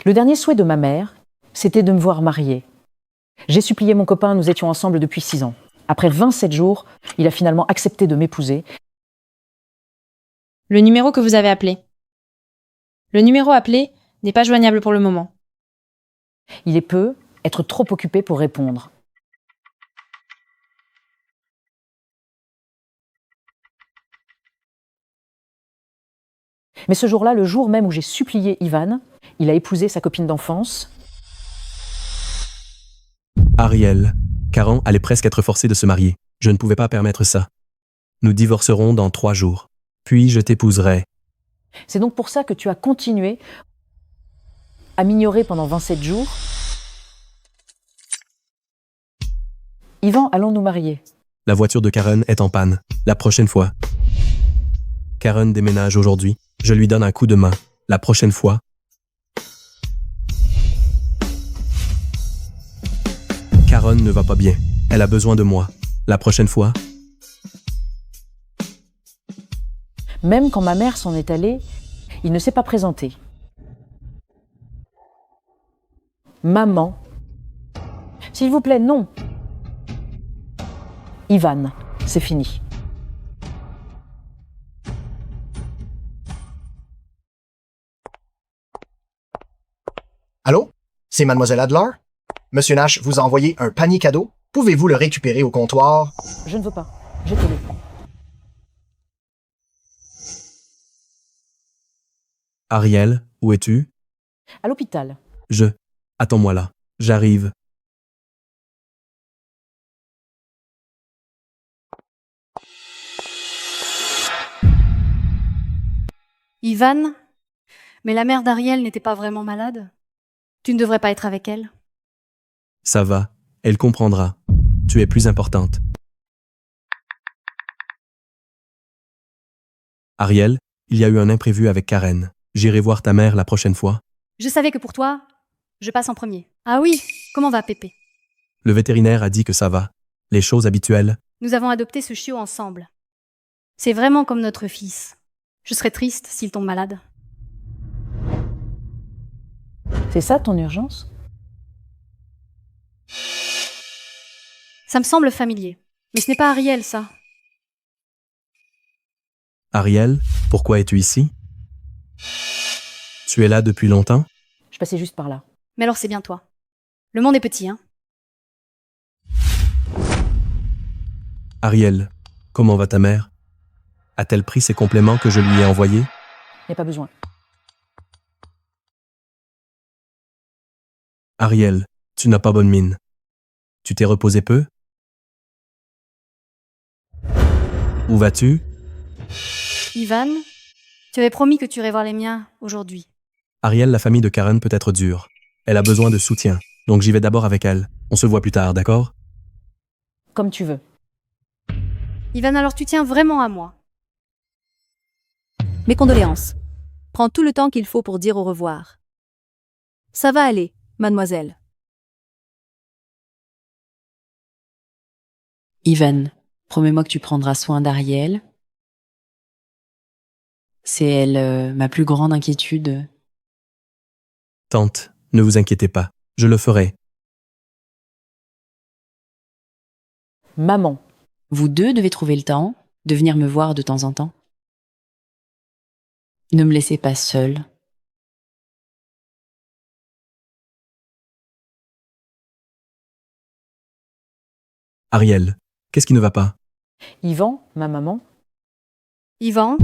Le dernier souhait de ma mère, c'était de me voir mariée. J'ai supplié mon copain, nous étions ensemble depuis 6 ans. Après 27 jours, il a finalement accepté de m'épouser. Le numéro que vous avez appelé. Le numéro appelé n'est pas joignable pour le moment. Il est peut être trop occupé pour répondre. Mais ce jour-là, le jour même où j'ai supplié Ivan, il a épousé sa copine d'enfance. Ariel. Karen allait presque être forcée de se marier. Je ne pouvais pas permettre ça. Nous divorcerons dans 3 jours. Puis je t'épouserai. C'est donc pour ça que tu as continué à m'ignorer pendant 27 jours. Ivan, allons nous marier. La voiture de Karen est en panne. La prochaine fois. Karen déménage aujourd'hui. Je lui donne un coup de main. La prochaine fois. Karen ne va pas bien. Elle a besoin de moi. La prochaine fois. Même quand ma mère s'en est allée, il ne s'est pas présenté. Maman. S'il vous plaît, non. Ivan, c'est fini. Allô? C'est Mademoiselle Adler? Monsieur Nash vous a envoyé un panier cadeau. Pouvez-vous le récupérer au comptoir? Je ne veux pas. Jetez-le. Ariel, où es-tu? À l'hôpital. Attends-moi là. J'arrive. Ivan? Mais la mère d'Ariel n'était pas vraiment malade? Tu ne devrais pas être avec elle? Ça va. Elle comprendra. Tu es plus importante. Ariel, il y a eu un imprévu avec Karen. J'irai voir ta mère la prochaine fois. Je savais que pour toi, je passe en premier. Ah oui, comment va Pépé? Le vétérinaire a dit que ça va. Les choses habituelles. Nous avons adopté ce chiot ensemble. C'est vraiment comme notre fils. Je serais triste s'il tombe malade. C'est ça ton urgence? Ça me semble familier. Mais ce n'est pas Ariel, ça. Ariel, pourquoi es-tu ici? Tu es là depuis longtemps? Je passais juste par là. Mais alors c'est bien toi. Le monde est petit, hein? Ariel, comment va ta mère? A-t-elle pris ces compléments que je lui ai envoyés? Il n'y a pas besoin. Ariel, tu n'as pas bonne mine. Tu t'es reposé peu? Où vas-tu? Ivan, tu avais promis que tu irais voir les miens aujourd'hui. Ariel, la famille de Karen peut être dure. Elle a besoin de soutien, donc j'y vais d'abord avec elle. On se voit plus tard, d'accord? Comme tu veux. Ivan, alors tu tiens vraiment à moi. Mes condoléances. Prends tout le temps qu'il faut pour dire au revoir. Ça va aller, mademoiselle. Ivan, promets-moi que tu prendras soin d'Ariel. C'est elle, ma plus grande inquiétude. Tante, ne vous inquiétez pas. Je le ferai. Maman. Vous deux devez trouver le temps de venir me voir de temps en temps. Ne me laissez pas seule. Ariel, qu'est-ce qui ne va pas? Yvan, ma maman. Ivan,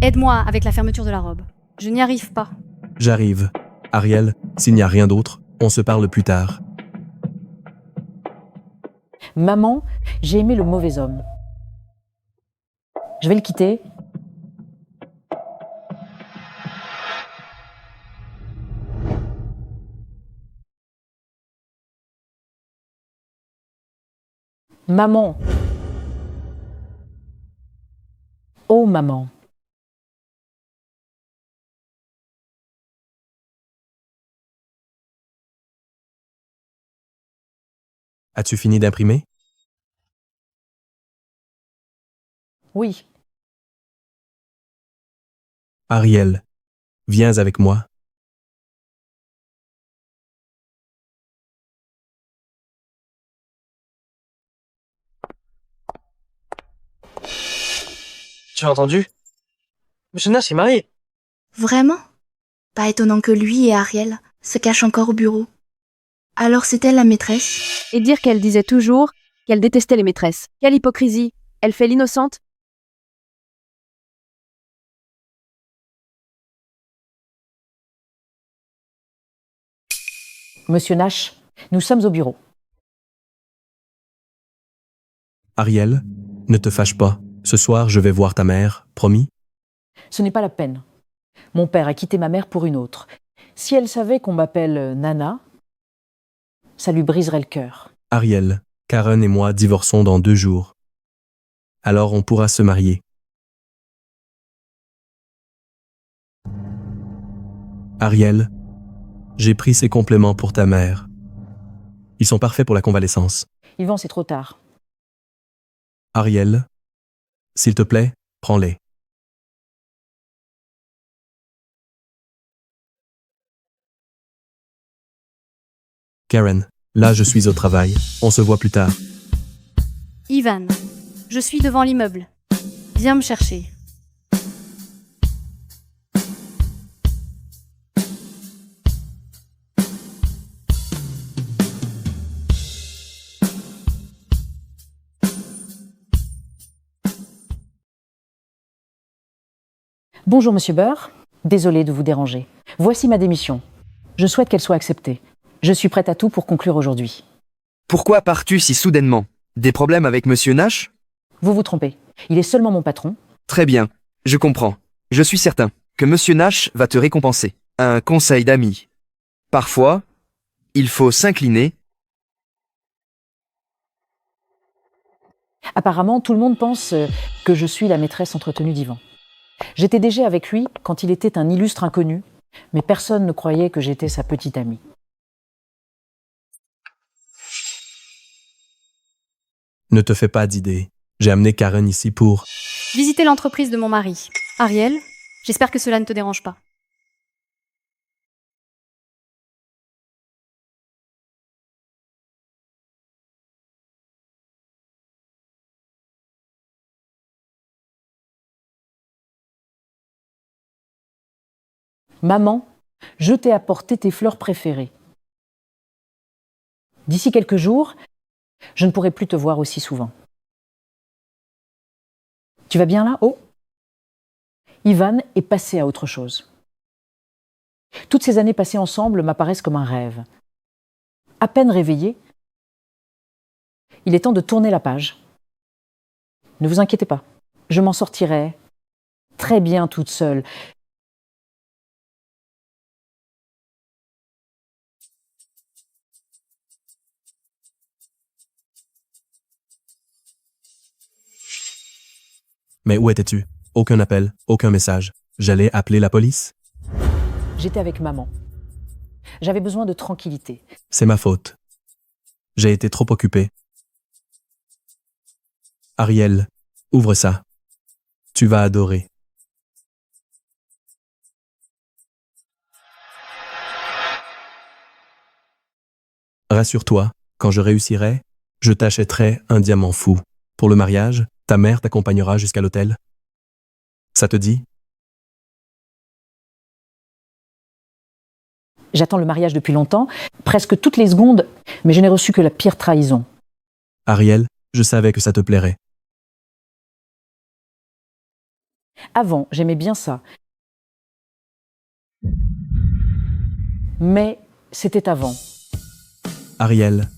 aide-moi avec la fermeture de la robe. Je n'y arrive pas. J'arrive. Ariel, s'il n'y a rien d'autre, on se parle plus tard. Maman, j'ai aimé le mauvais homme. Je vais le quitter. Maman. Oh maman. As-tu fini d'imprimer? Oui. Ariel, viens avec moi. Tu as entendu? Monsieur Nash est marié. Vraiment? Pas étonnant que lui et Ariel se cachent encore au bureau. Alors c'est elle la maîtresse? Et dire qu'elle disait toujours qu'elle détestait les maîtresses. Quelle hypocrisie! Elle fait l'innocente? Monsieur Nash, nous sommes au bureau. Ariel, ne te fâche pas. Ce soir, je vais voir ta mère, promis? Ce n'est pas la peine. Mon père a quitté ma mère pour une autre. Si elle savait qu'on m'appelle Nana, ça lui briserait le cœur. Ariel, Karen et moi divorçons dans 2 jours. Alors on pourra se marier. Ariel, j'ai pris ces compléments pour ta mère. Ils sont parfaits pour la convalescence. Yvan, c'est trop tard. Ariel, s'il te plaît, prends-les. Karen, là je suis au travail. On se voit plus tard. Ivan, je suis devant l'immeuble. Viens me chercher. Bonjour, monsieur Beur. Désolé de vous déranger. Voici ma démission. Je souhaite qu'elle soit acceptée. Je suis prête à tout pour conclure aujourd'hui. Pourquoi pars-tu si soudainement? Des problèmes avec Monsieur Nash? Vous vous trompez. Il est seulement mon patron. Très bien, je comprends. Je suis certain que Monsieur Nash va te récompenser. Un conseil d'ami. Parfois, il faut s'incliner. Apparemment, tout le monde pense que je suis la maîtresse entretenue d'Yvan. J'étais déjà avec lui quand il était un illustre inconnu, mais personne ne croyait que j'étais sa petite amie. Ne te fais pas d'idées. J'ai amené Karen ici pour... Visiter l'entreprise de mon mari. Ariel, j'espère que cela ne te dérange pas. Maman, je t'ai apporté tes fleurs préférées. D'ici quelques jours, je ne pourrai plus te voir aussi souvent. Tu vas bien là? Oh! Ivan est passé à autre chose. Toutes ces années passées ensemble m'apparaissent comme un rêve. À peine réveillé, il est temps de tourner la page. Ne vous inquiétez pas, je m'en sortirai très bien toute seule. Mais où étais-tu? Aucun appel, aucun message. J'allais appeler la police? J'étais avec maman. J'avais besoin de tranquillité. C'est ma faute. J'ai été trop occupé. Ariel, ouvre ça. Tu vas adorer. Rassure-toi, quand je réussirai, je t'achèterai un diamant fou. Pour le mariage, ta mère t'accompagnera jusqu'à l'hôtel. Ça te dit? J'attends le mariage depuis longtemps, presque toutes les secondes, mais je n'ai reçu que la pire trahison. Ariel, je savais que ça te plairait. Avant, j'aimais bien ça. Mais c'était avant. Ariel,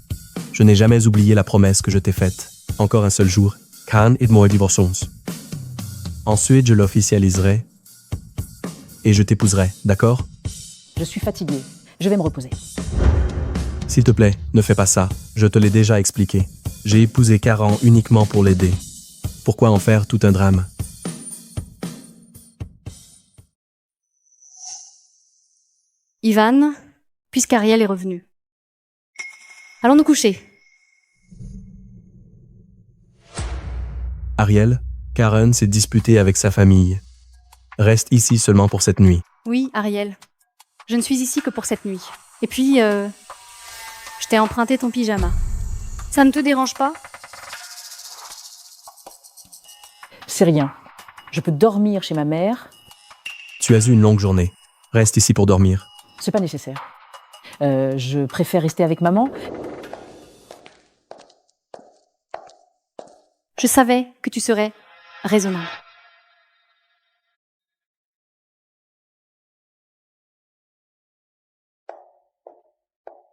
je n'ai jamais oublié la promesse que je t'ai faite. Encore un seul jour, Karen et moi divorçons. Ensuite, je l'officialiserai et je t'épouserai, d'accord? Je suis fatiguée. Je vais me reposer. S'il te plaît, ne fais pas ça. Je te l'ai déjà expliqué. J'ai épousé Karen uniquement pour l'aider. Pourquoi en faire tout un drame? Ivan, puisqu'Ariel est revenu. Allons nous coucher. Ariel, Karen s'est disputée avec sa famille. Reste ici seulement pour cette nuit. Oui, Ariel. Je ne suis ici que pour cette nuit. Et puis, je t'ai emprunté ton pyjama. Ça ne te dérange pas? C'est rien. Je peux dormir chez ma mère. Tu as eu une longue journée. Reste ici pour dormir. C'est pas nécessaire. Je préfère rester avec maman. Je savais que tu serais raisonnable.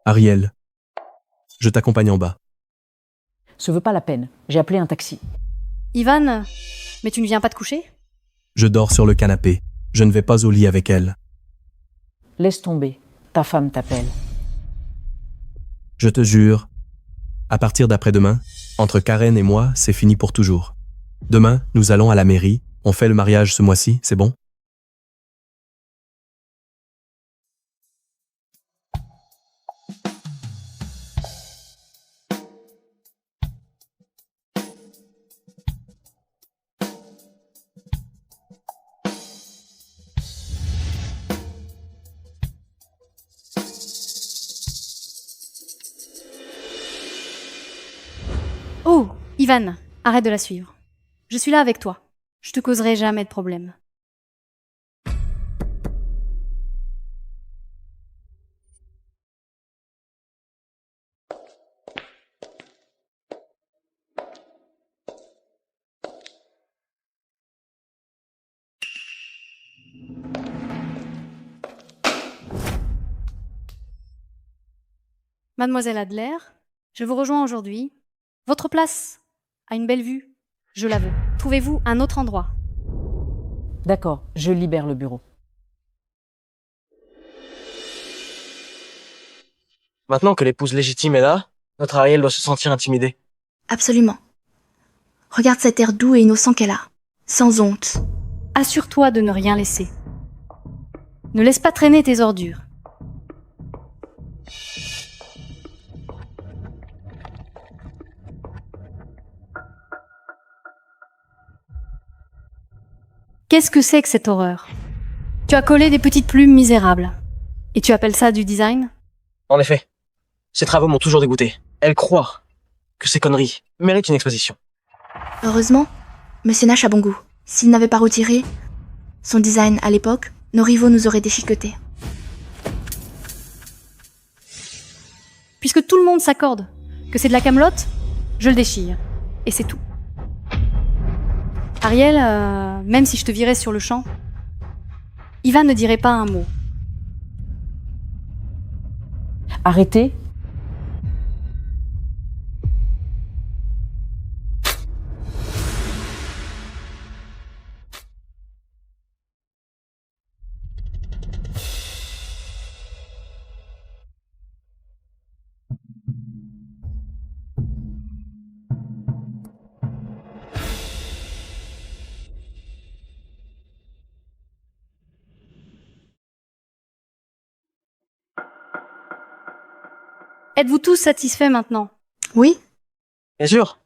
Ariel, je t'accompagne en bas. Ce veut pas la peine. J'ai appelé un taxi. Ivan, mais tu ne viens pas te coucher? Je dors sur le canapé. Je ne vais pas au lit avec elle. Laisse tomber. Ta femme t'appelle. Je te jure, à partir d'après-demain, entre Karen et moi, c'est fini pour toujours. Demain, nous allons à la mairie. On fait le mariage ce mois-ci, c'est bon? Oh, Ivan, arrête de la suivre. Je suis là avec toi. Je te causerai jamais de problème. Mademoiselle Adler, je vous rejoins aujourd'hui. Votre place a une belle vue, je la veux. Trouvez-vous un autre endroit. D'accord, je libère le bureau. Maintenant que l'épouse légitime est là, notre Ariel doit se sentir intimidée. Absolument. Regarde cet air doux et innocent qu'elle a. Sans honte. Assure-toi de ne rien laisser. Ne laisse pas traîner tes ordures. Qu'est-ce que c'est que cette horreur? Tu as collé des petites plumes misérables. Et tu appelles ça du design? En effet, ces travaux m'ont toujours dégoûté. Elle croit que ces conneries méritent une exposition. Heureusement, Monsieur Nash a bon goût. S'il n'avait pas retiré son design à l'époque, nos rivaux nous auraient déchiquetés. Puisque tout le monde s'accorde que c'est de la camelote, je le déchire. Et c'est tout. Ariel, même si je te virais sur le champ, Ivan ne dirait pas un mot. Arrêtez. Êtes-vous tous satisfaits maintenant? Oui? Bien sûr.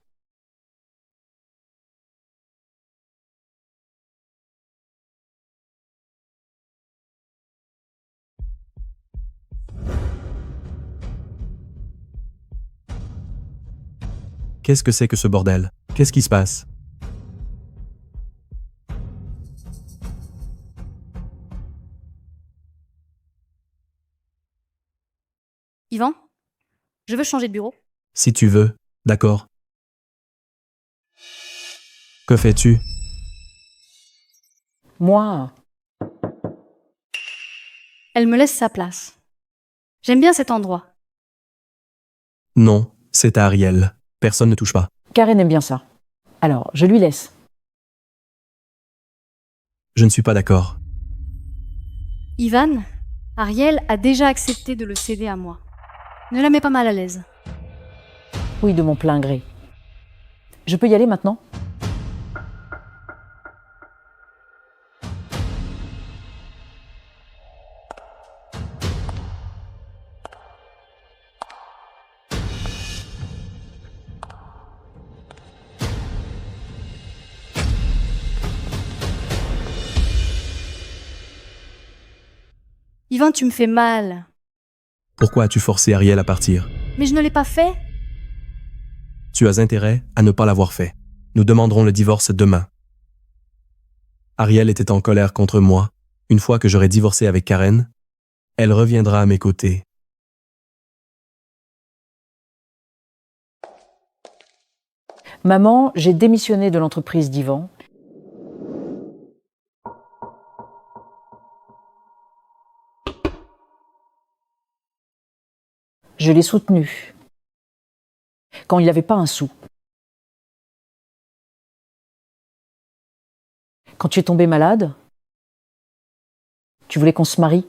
Qu'est-ce que c'est que ce bordel? Qu'est-ce qui se passe? Ivan, je veux changer de bureau. Si tu veux, d'accord. Que fais-tu? Moi, Elle me laisse sa place. J'aime bien cet endroit. Non, c'est à Ariel. Personne ne touche pas. Karen aime bien ça. Alors, je lui laisse. Je ne suis pas d'accord. Ivan, Ariel a déjà accepté de le céder à moi. Ne la mets pas mal à l'aise. Oui, de mon plein gré. Je peux y aller maintenant? Ivan, tu me fais mal. Pourquoi as-tu forcé Ariel à partir? Mais je ne l'ai pas fait. Tu as intérêt à ne pas l'avoir fait. Nous demanderons le divorce demain. Ariel était en colère contre moi. Une fois que j'aurai divorcé avec Karen, elle reviendra à mes côtés. Maman, j'ai démissionné de l'entreprise d'Ivan. Je l'ai soutenu quand il n'avait pas un sou. Quand tu es tombé malade, tu voulais qu'on se marie.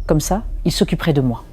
Comme ça, il s'occuperait de moi.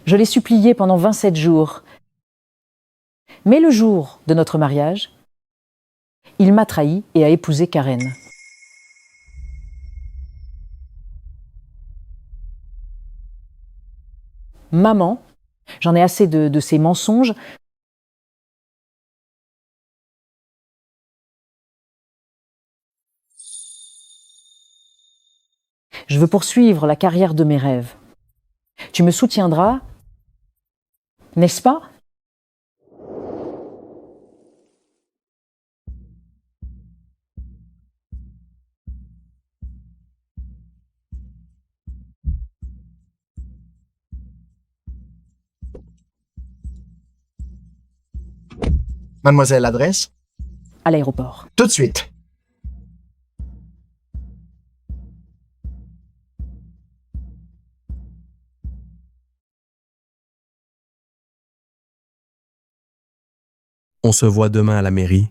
Je l'ai supplié pendant 27 jours. Mais le jour de notre mariage, il m'a trahi et a épousé Karen. Maman, j'en ai assez de ces mensonges. Je veux poursuivre la carrière de mes rêves. Tu me soutiendras, n'est-ce pas ? Mademoiselle, l'adresse? À l'aéroport. Tout de suite. On se voit demain à la mairie.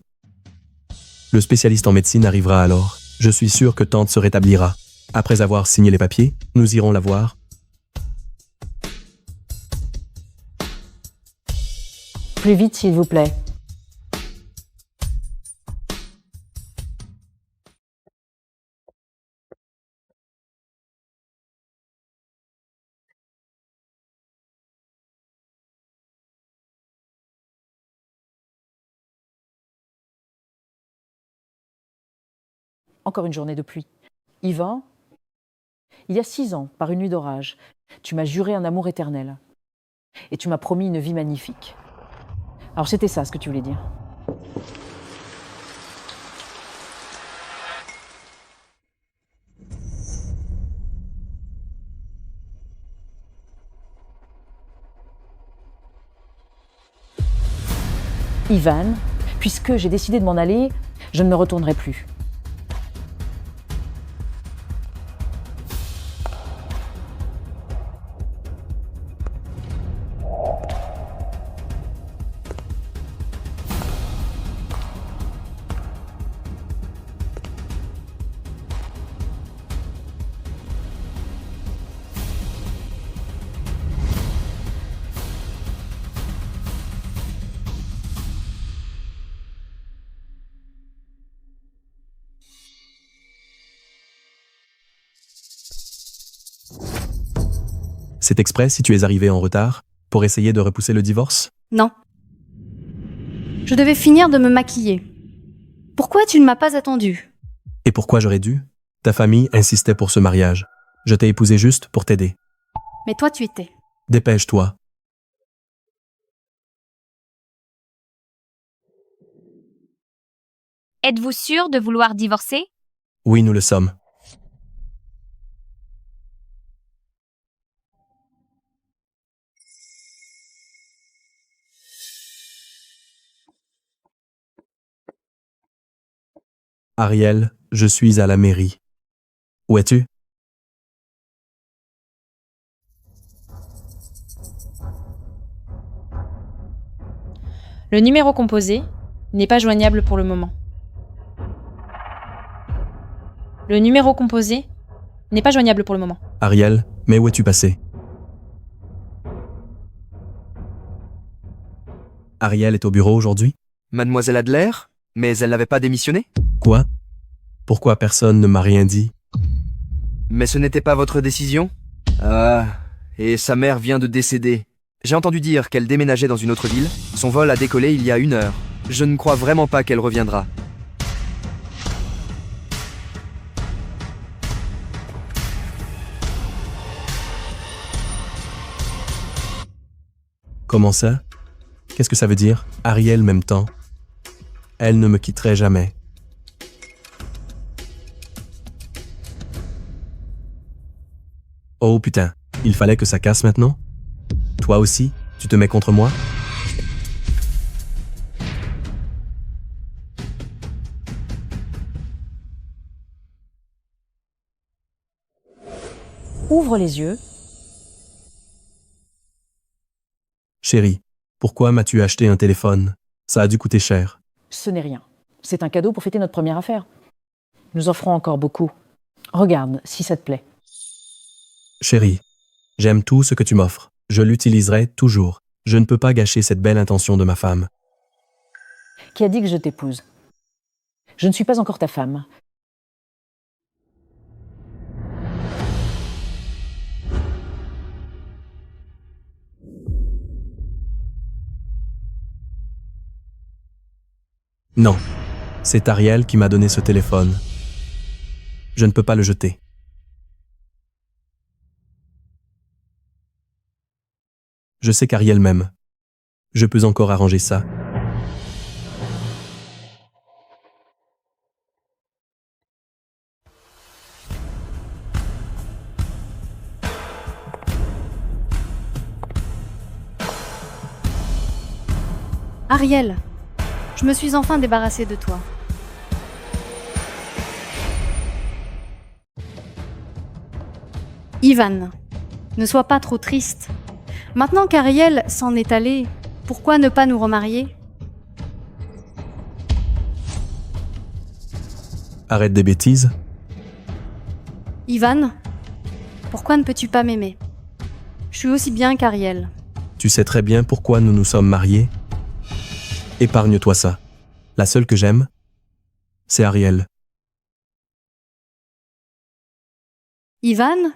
Le spécialiste en médecine arrivera alors. Je suis sûr que tante se rétablira. Après avoir signé les papiers, nous irons la voir. Plus vite, s'il vous plaît. Encore une journée de pluie. Yvan, il y a 6 ans, par une nuit d'orage, tu m'as juré un amour éternel. Et tu m'as promis une vie magnifique. Alors c'était ça ce que tu voulais dire. Ivan, puisque j'ai décidé de m'en aller, je ne me retournerai plus. C'est exprès si tu es arrivé en retard pour essayer de repousser le divorce? Non. Je devais finir de me maquiller. Pourquoi tu ne m'as pas attendu? Et pourquoi j'aurais dû? Ta famille insistait pour ce mariage. Je t'ai épousé juste pour t'aider. Mais toi, tu étais. Dépêche-toi. Êtes-vous sûr de vouloir divorcer? Oui, nous le sommes. Ariel, je suis à la mairie. Où es-tu? Le numéro composé n'est pas joignable pour le moment. Le numéro composé n'est pas joignable pour le moment. Ariel, mais où es-tu passé? Ariel est au bureau aujourd'hui? Mademoiselle Adler? Mais elle n'avait pas démissionné? Quoi? Pourquoi personne ne m'a rien dit? Mais ce n'était pas votre décision? Ah, et sa mère vient de décéder. J'ai entendu dire qu'elle déménageait dans une autre ville. Son vol a décollé il y a 1 heure. Je ne crois vraiment pas qu'elle reviendra. Comment ça? Qu'est-ce que ça veut dire? Ariel même temps. Elle ne me quitterait jamais. Oh putain, il fallait que ça casse maintenant? Toi aussi, tu te mets contre moi? Ouvre les yeux. Chérie, pourquoi m'as-tu acheté un téléphone? Ça a dû coûter cher. Ce n'est rien. C'est un cadeau pour fêter notre première affaire. Nous offrons encore beaucoup. Regarde, si ça te plaît. Chérie, j'aime tout ce que tu m'offres. Je l'utiliserai toujours. Je ne peux pas gâcher cette belle intention de ma femme. Qui a dit que je t'épouse? Je ne suis pas encore ta femme. Non, c'est Ariel qui m'a donné ce téléphone. Je ne peux pas le jeter. Je sais qu'Ariel m'aime. Je peux encore arranger ça. Ariel, je me suis enfin débarrassée de toi. Ivan, ne sois pas trop triste. Maintenant qu'Ariel s'en est allée, pourquoi ne pas nous remarier? Arrête des bêtises. Ivan, pourquoi ne peux-tu pas m'aimer? Je suis aussi bien qu'Ariel. Tu sais très bien pourquoi nous nous sommes mariés. Épargne-toi ça. La seule que j'aime, c'est Ariel. Ivan,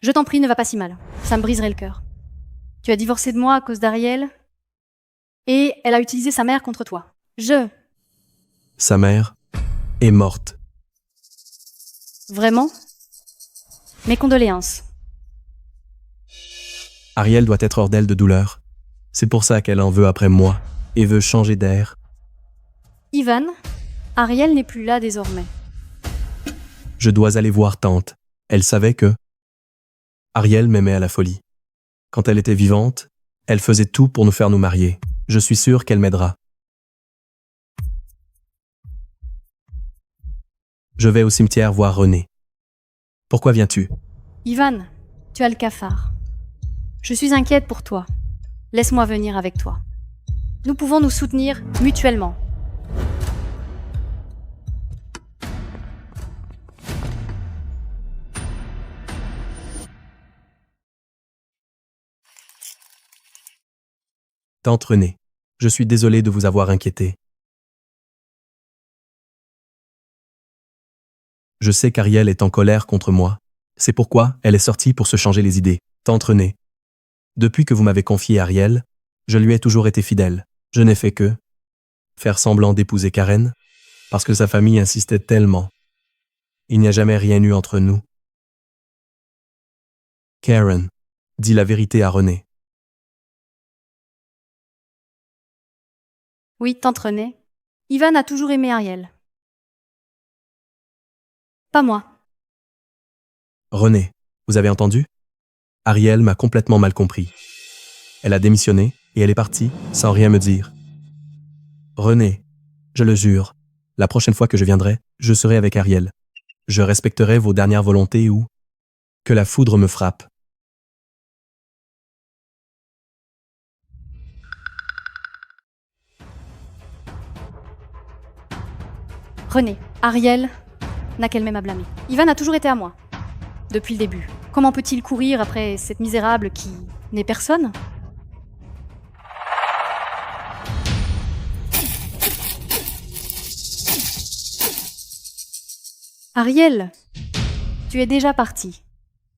je t'en prie, ne va pas si mal. Ça me briserait le cœur. Tu as divorcé de moi à cause d'Ariel et elle a utilisé sa mère contre toi. Sa mère est morte. Vraiment? Mes condoléances. Ariel doit être hors d'elle de douleur. C'est pour ça qu'elle en veut après moi et veut changer d'air. Ivan, Ariel n'est plus là désormais. Je dois aller voir tante. Elle savait que Ariel m'aimait à la folie. Quand elle était vivante, elle faisait tout pour nous faire nous marier. Je suis sûr qu'elle m'aidera. Je vais au cimetière voir René. Pourquoi viens-tu? Ivan, tu as le cafard. Je suis inquiète pour toi. Laisse-moi venir avec toi. Nous pouvons nous soutenir mutuellement. Tante Renée, je suis désolé de vous avoir inquiété. Je sais qu'Ariel est en colère contre moi. C'est pourquoi elle est sortie pour se changer les idées. Tante Renée, depuis que vous m'avez confié Ariel, je lui ai toujours été fidèle. Je n'ai fait que faire semblant d'épouser Karen, parce que sa famille insistait tellement. Il n'y a jamais rien eu entre nous. Karen, dis la vérité à René. Oui, tante Renée. Ivan a toujours aimé Ariel. Pas moi. René, vous avez entendu? Ariel m'a complètement mal compris. Elle a démissionné et elle est partie sans rien me dire. René, je le jure, la prochaine fois que je viendrai, je serai avec Ariel. Je respecterai vos dernières volontés ou que la foudre me frappe. René, Ariel n'a qu'elle-même à blâmer. Ivan a toujours été à moi. Depuis le début. Comment peut-il courir après cette misérable qui n'est personne? Ariel, tu es déjà parti.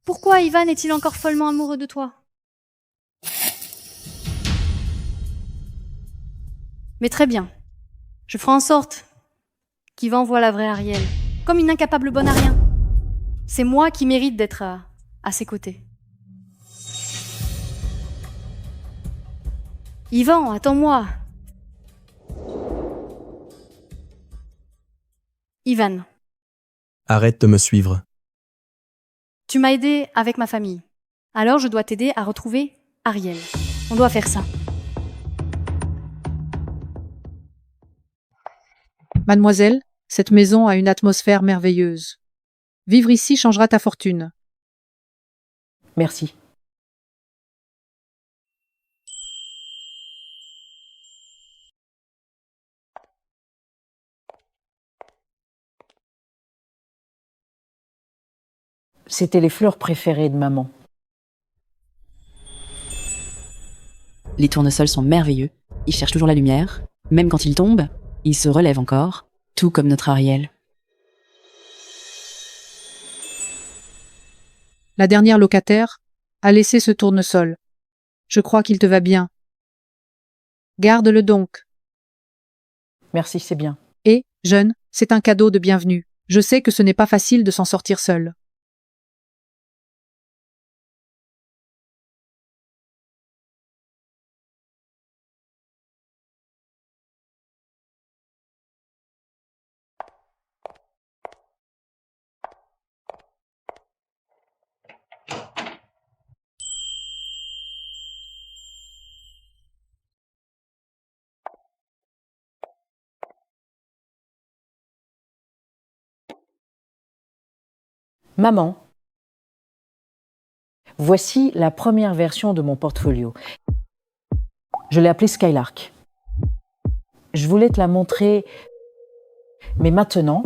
Pourquoi Ivan est-il encore follement amoureux de toi? Mais très bien. Je ferai en sorte qu'Ivan voie la vraie Ariel, comme une incapable bonne à rien. C'est moi qui mérite d'être à ses côtés. Ivan, attends-moi. Ivan, Arrête de me suivre. tu m'as aidé avec ma famille. Alors je dois t'aider à retrouver Ariel. On doit faire ça. Mademoiselle, cette maison a une atmosphère merveilleuse. Vivre ici changera ta fortune. Merci. C'était les fleurs préférées de maman. Les tournesols sont merveilleux. Ils cherchent toujours la lumière. Même quand ils tombent, ils se relèvent encore. Tout comme notre Ariel. La dernière locataire a laissé ce tournesol. Je crois qu'il te va bien. Garde-le donc. Merci, c'est bien. Et, jeune, c'est un cadeau de bienvenue. Je sais que ce n'est pas facile de s'en sortir seul. Maman, voici la première version de mon portfolio. Je l'ai appelée Skylark. Je voulais te la montrer, mais maintenant,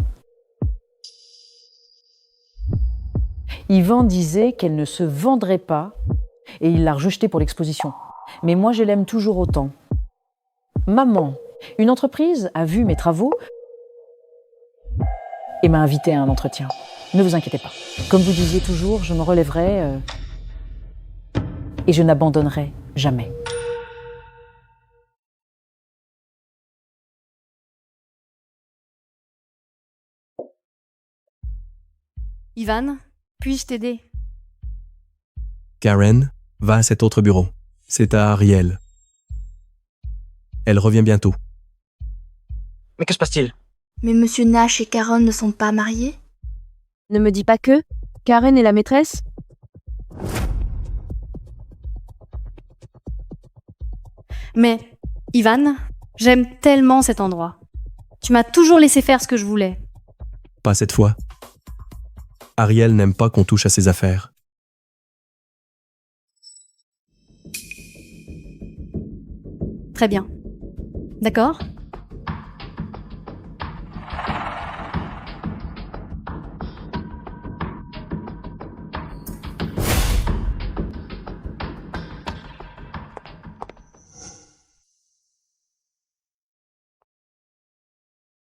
Ivan disait qu'elle ne se vendrait pas et il l'a rejetée pour l'exposition. Mais moi, je l'aime toujours autant. Maman, une entreprise a vu mes travaux et m'a invité à un entretien. Ne vous inquiétez pas. Comme vous disiez toujours, je me relèverai et je n'abandonnerai jamais. Ivan, puis-je t'aider? Karen, va à cet autre bureau. C'est à Ariel. Elle revient bientôt. Mais que se passe-t-il? Mais Monsieur Nash et Karen ne sont pas mariés? Ne me dis pas que Karen est la maîtresse. Mais, Ivan, j'aime tellement cet endroit. Tu m'as toujours laissé faire ce que je voulais. Pas cette fois. Ariel n'aime pas qu'on touche à ses affaires. Très bien. D'accord?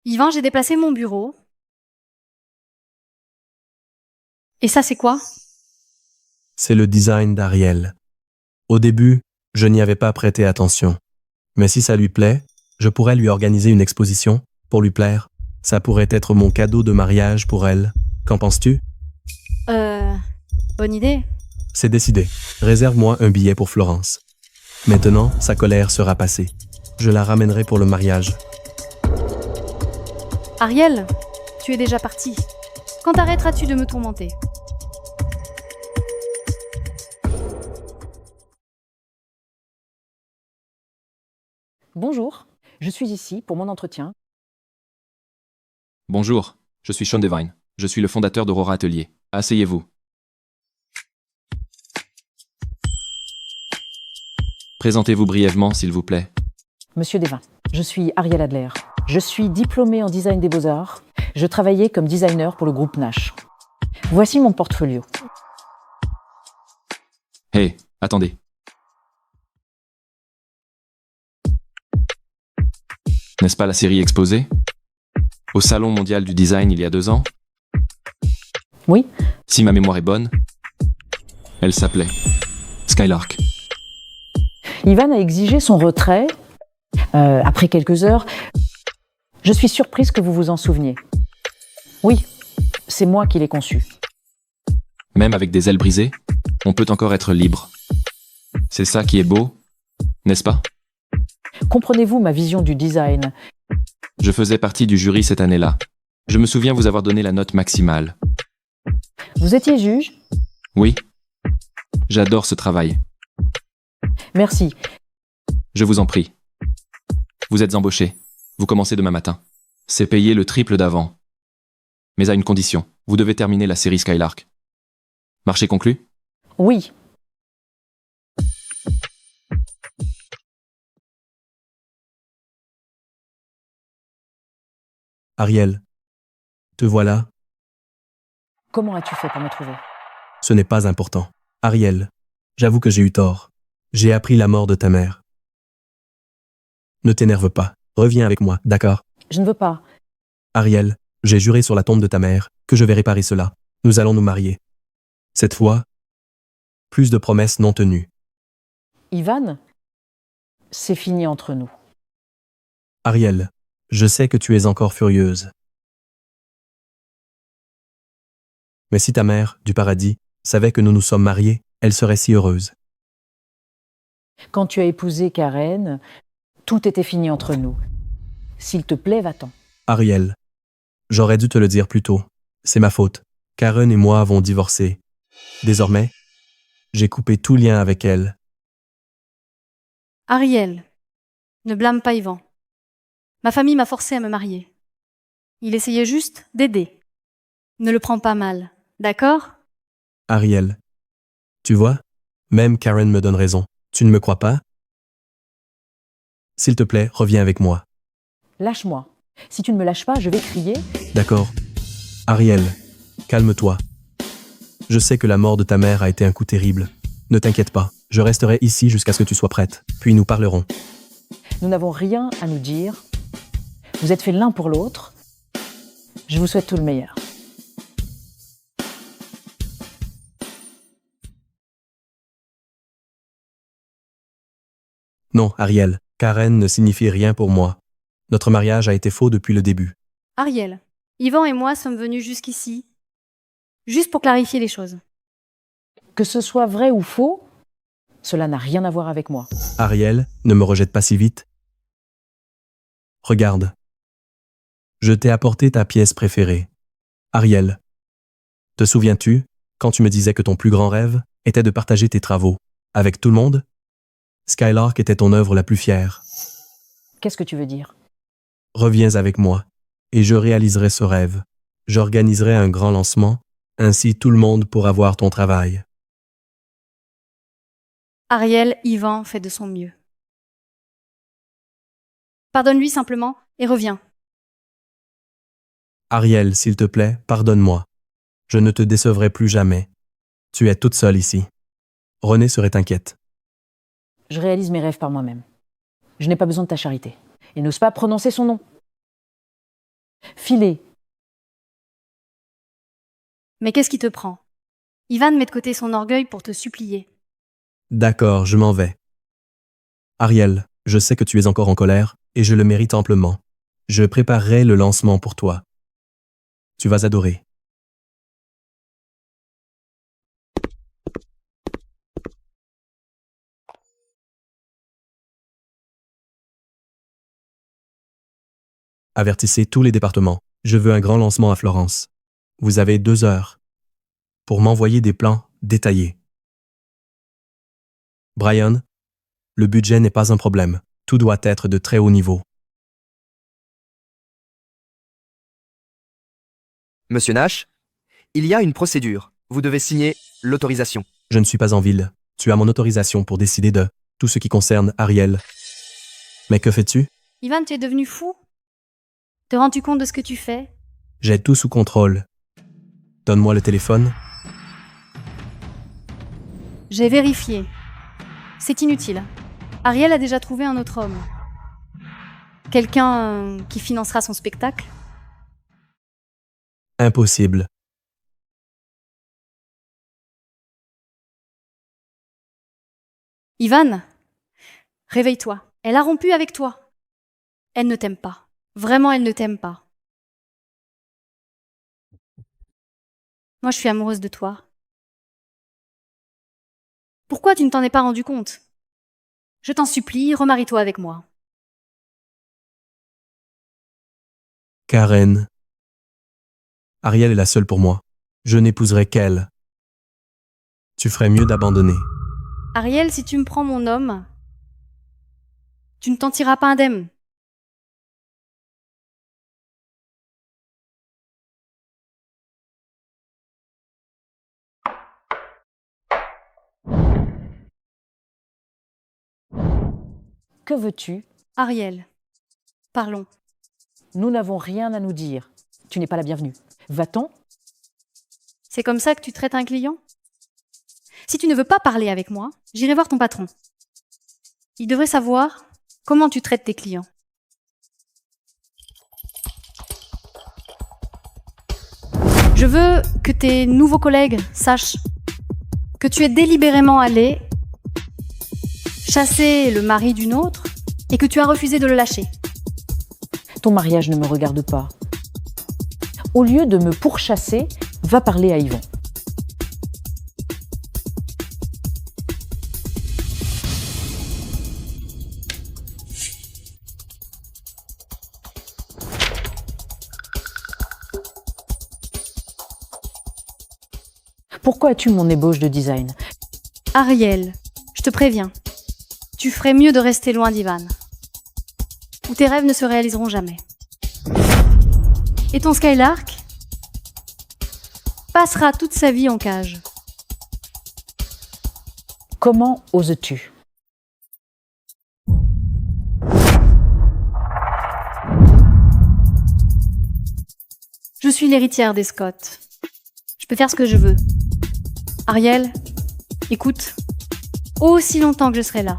Yvan, j'ai déplacé mon bureau. Et ça, c'est quoi? C'est le design d'Ariel. Au début, je n'y avais pas prêté attention. Mais si ça lui plaît, je pourrais lui organiser une exposition pour lui plaire. Ça pourrait être mon cadeau de mariage pour elle. Qu'en penses-tu? Bonne idée. C'est décidé. Réserve-moi un billet pour Florence. Maintenant, sa colère sera passée. Je la ramènerai pour le mariage. Ariel, tu es déjà parti. Quand arrêteras-tu de me tourmenter? Bonjour, je suis ici pour mon entretien. Bonjour, je suis Sean Devine. Je suis le fondateur d'Aurora Atelier. Asseyez-vous. Présentez-vous brièvement, s'il vous plaît. Monsieur Devin, je suis Ariel Adler. Je suis diplômée en design des beaux-arts. Je travaillais comme designer pour le groupe Nash. Voici mon portfolio. Hé, attendez. N'est-ce pas la série exposée? Au Salon mondial du design il y a 2 ans? Oui, Si ma mémoire est bonne, elle s'appelait Skylark. Ivan a exigé son retrait après quelques heures. Je suis surprise que vous vous en souveniez. Oui, c'est moi qui l'ai conçu. Même avec des ailes brisées, on peut encore être libre. C'est ça qui est beau, n'est-ce pas? Comprenez-vous ma vision du design? Je faisais partie du jury cette année-là. Je me souviens vous avoir donné la note maximale. Vous étiez juge? Oui. J'adore ce travail. Merci. Je vous en prie. Vous êtes embauché. Vous commencez demain matin. C'est payé le triple d'avant. Mais à une condition. Vous devez terminer la série Skylark. Marché conclu? Oui. Ariel, te voilà. Comment as-tu fait pour me trouver? Ce n'est pas important. Ariel, j'avoue que j'ai eu tort. J'ai appris la mort de ta mère. Ne t'énerve pas. Reviens avec moi, d'accord? Je ne veux pas. Ariel, j'ai juré sur la tombe de ta mère que je vais réparer cela. Nous allons nous marier. Cette fois, plus de promesses non tenues. Ivan, c'est fini entre nous. Ariel, je sais que tu es encore furieuse. Mais si ta mère, du paradis, savait que nous nous sommes mariés, elle serait si heureuse. Quand tu as épousé Karen, tout était fini entre nous. S'il te plaît, va-t'en. Ariel, j'aurais dû te le dire plus tôt. C'est ma faute. Karen et moi avons divorcé. Désormais, j'ai coupé tout lien avec elle. Ariel, ne blâme pas Yvan. Ma famille m'a forcé à me marier. Il essayait juste d'aider. Ne le prends pas mal, d'accord? Ariel, tu vois, même Karen me donne raison. Tu ne me crois pas? S'il te plaît, reviens avec moi. Lâche-moi. Si tu ne me lâches pas, je vais crier. D'accord. Ariel, calme-toi. Je sais que la mort de ta mère a été un coup terrible. Ne t'inquiète pas, je resterai ici jusqu'à ce que tu sois prête. Puis nous parlerons. Nous n'avons rien à nous dire. Vous êtes faits l'un pour l'autre. Je vous souhaite tout le meilleur. Non, Ariel, Karen ne signifie rien pour moi. Notre mariage a été faux depuis le début. Ariel, Yvan et moi sommes venus jusqu'ici, juste pour clarifier les choses. Que ce soit vrai ou faux, cela n'a rien à voir avec moi. Ariel, ne me rejette pas si vite. Regarde. Je t'ai apporté ta pièce préférée. Ariel, te souviens-tu, quand tu me disais que ton plus grand rêve était de partager tes travaux avec tout le monde? Skylark était ton œuvre la plus fière. Qu'est-ce que tu veux dire? Reviens avec moi, et je réaliserai ce rêve. J'organiserai un grand lancement, ainsi tout le monde pourra voir ton travail. Ariel, Yvan fait de son mieux. Pardonne-lui simplement et reviens. Ariel, s'il te plaît, pardonne-moi. Je ne te décevrai plus jamais. Tu es toute seule ici. René serait inquiète. Je réalise mes rêves par moi-même. Je n'ai pas besoin de ta charité. Et n'ose pas prononcer son nom. Filez. Mais qu'est-ce qui te prend? Ivan met de côté son orgueil pour te supplier. D'accord, je m'en vais. Ariel, je sais que tu es encore en colère, et je le mérite amplement. Je préparerai le lancement pour toi. Tu vas adorer. Avertissez tous les départements. Je veux un grand lancement à Florence. Vous avez 2 heures pour m'envoyer des plans détaillés. Brian, le budget n'est pas un problème. Tout doit être de très haut niveau. Monsieur Nash, il y a une procédure. Vous devez signer l'autorisation. Je ne suis pas en ville. Tu as mon autorisation pour décider de tout ce qui concerne Ariel. Mais que fais-tu? Ivan, tu es devenu fou? Te rends-tu compte de ce que tu fais? J'ai tout sous contrôle. Donne-moi le téléphone. J'ai vérifié. C'est inutile. Ariel a déjà trouvé un autre homme. Quelqu'un qui financera son spectacle. Impossible. Ivan, réveille-toi. Elle a rompu avec toi. Elle ne t'aime pas. Vraiment, elle ne t'aime pas. Moi, je suis amoureuse de toi. Pourquoi tu ne t'en es pas rendu compte? Je t'en supplie, remarie-toi avec moi. Karen. Ariel est la seule pour moi. Je n'épouserai qu'elle. Tu ferais mieux d'abandonner. Ariel, si tu me prends mon homme, tu ne t'en tireras pas indemne. Que veux-tu? Ariel, parlons. Nous n'avons rien à nous dire. Tu n'es pas la bienvenue. Va-t-on? C'est comme ça que tu traites un client? Si tu ne veux pas parler avec moi, j'irai voir ton patron. Il devrait savoir comment tu traites tes clients. Je veux que tes nouveaux collègues sachent que tu es délibérément allé chasser le mari d'une autre et que tu as refusé de le lâcher. Ton mariage ne me regarde pas. Au lieu de me pourchasser, va parler à Yvon. Pourquoi as-tu mon ébauche de design? Ariel, je te préviens, tu ferais mieux de rester loin d'Ivan, ou tes rêves ne se réaliseront jamais. Et ton Skylark passera toute sa vie en cage. Comment oses-tu? Je suis l'héritière des Scott. Je peux faire ce que je veux. Ariel, écoute, aussi longtemps que je serai là,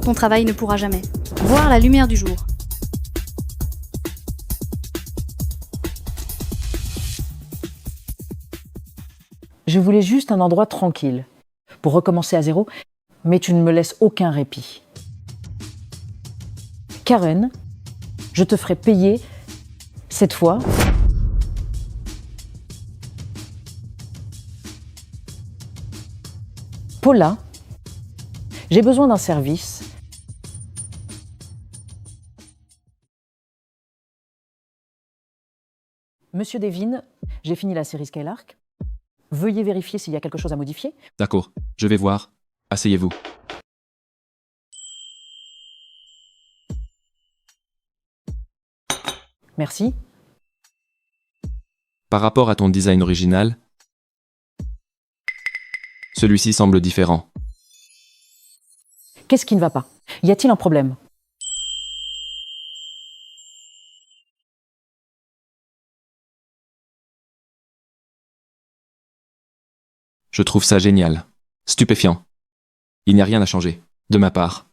ton travail ne pourra jamais voir la lumière du jour. Je voulais juste un endroit tranquille, pour recommencer à zéro, mais tu ne me laisses aucun répit. Karen, je te ferai payer, cette fois, Paula, j'ai besoin d'un service. Monsieur Devine, j'ai fini la série Skylark. Veuillez vérifier s'il y a quelque chose à modifier. D'accord, je vais voir. Asseyez-vous. Merci. Par rapport à ton design original, celui-ci semble différent. Qu'est-ce qui ne va pas? Y a-t-il un problème? Je trouve ça génial. Stupéfiant. Il n'y a rien à changer, de ma part.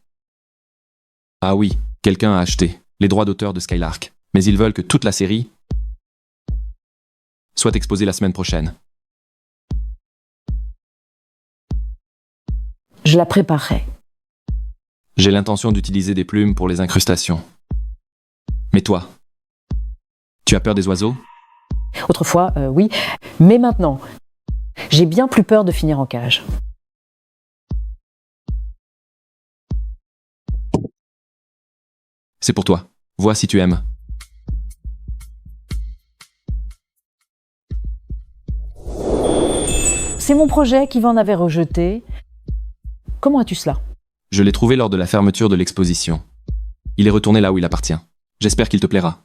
Ah oui, quelqu'un a acheté les droits d'auteur de Skylark, mais ils veulent que toute la série soit exposée la semaine prochaine. Je la préparerai. J'ai l'intention d'utiliser des plumes pour les incrustations. Mais toi, tu as peur des oiseaux? Autrefois, oui, mais maintenant, j'ai bien plus peur de finir en cage. C'est pour toi. Vois si tu aimes. C'est mon projet qu'Yvan avait rejeté. Comment as-tu cela? Je l'ai trouvé lors de la fermeture de l'exposition. Il est retourné là où il appartient. J'espère qu'il te plaira.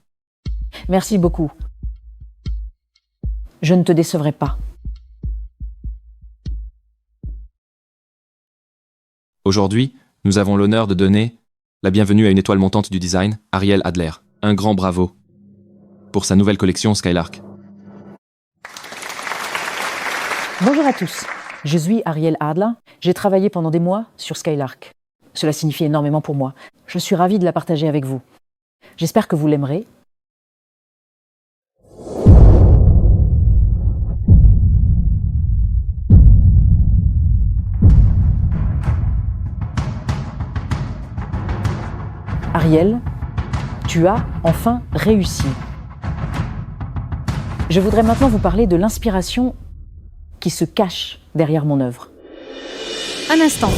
Merci beaucoup. Je ne te décevrai pas. Aujourd'hui, nous avons l'honneur de donner la bienvenue à une étoile montante du design, Ariel Adler. Un grand bravo pour sa nouvelle collection Skylark. Bonjour à tous. Je suis Ariel Adler. J'ai travaillé pendant des mois sur Skylark. Cela signifie énormément pour moi. Je suis ravie de la partager avec vous. J'espère que vous l'aimerez. Ariel, tu as enfin réussi. Je voudrais maintenant vous parler de l'inspiration qui se cache derrière mon œuvre. Un instant.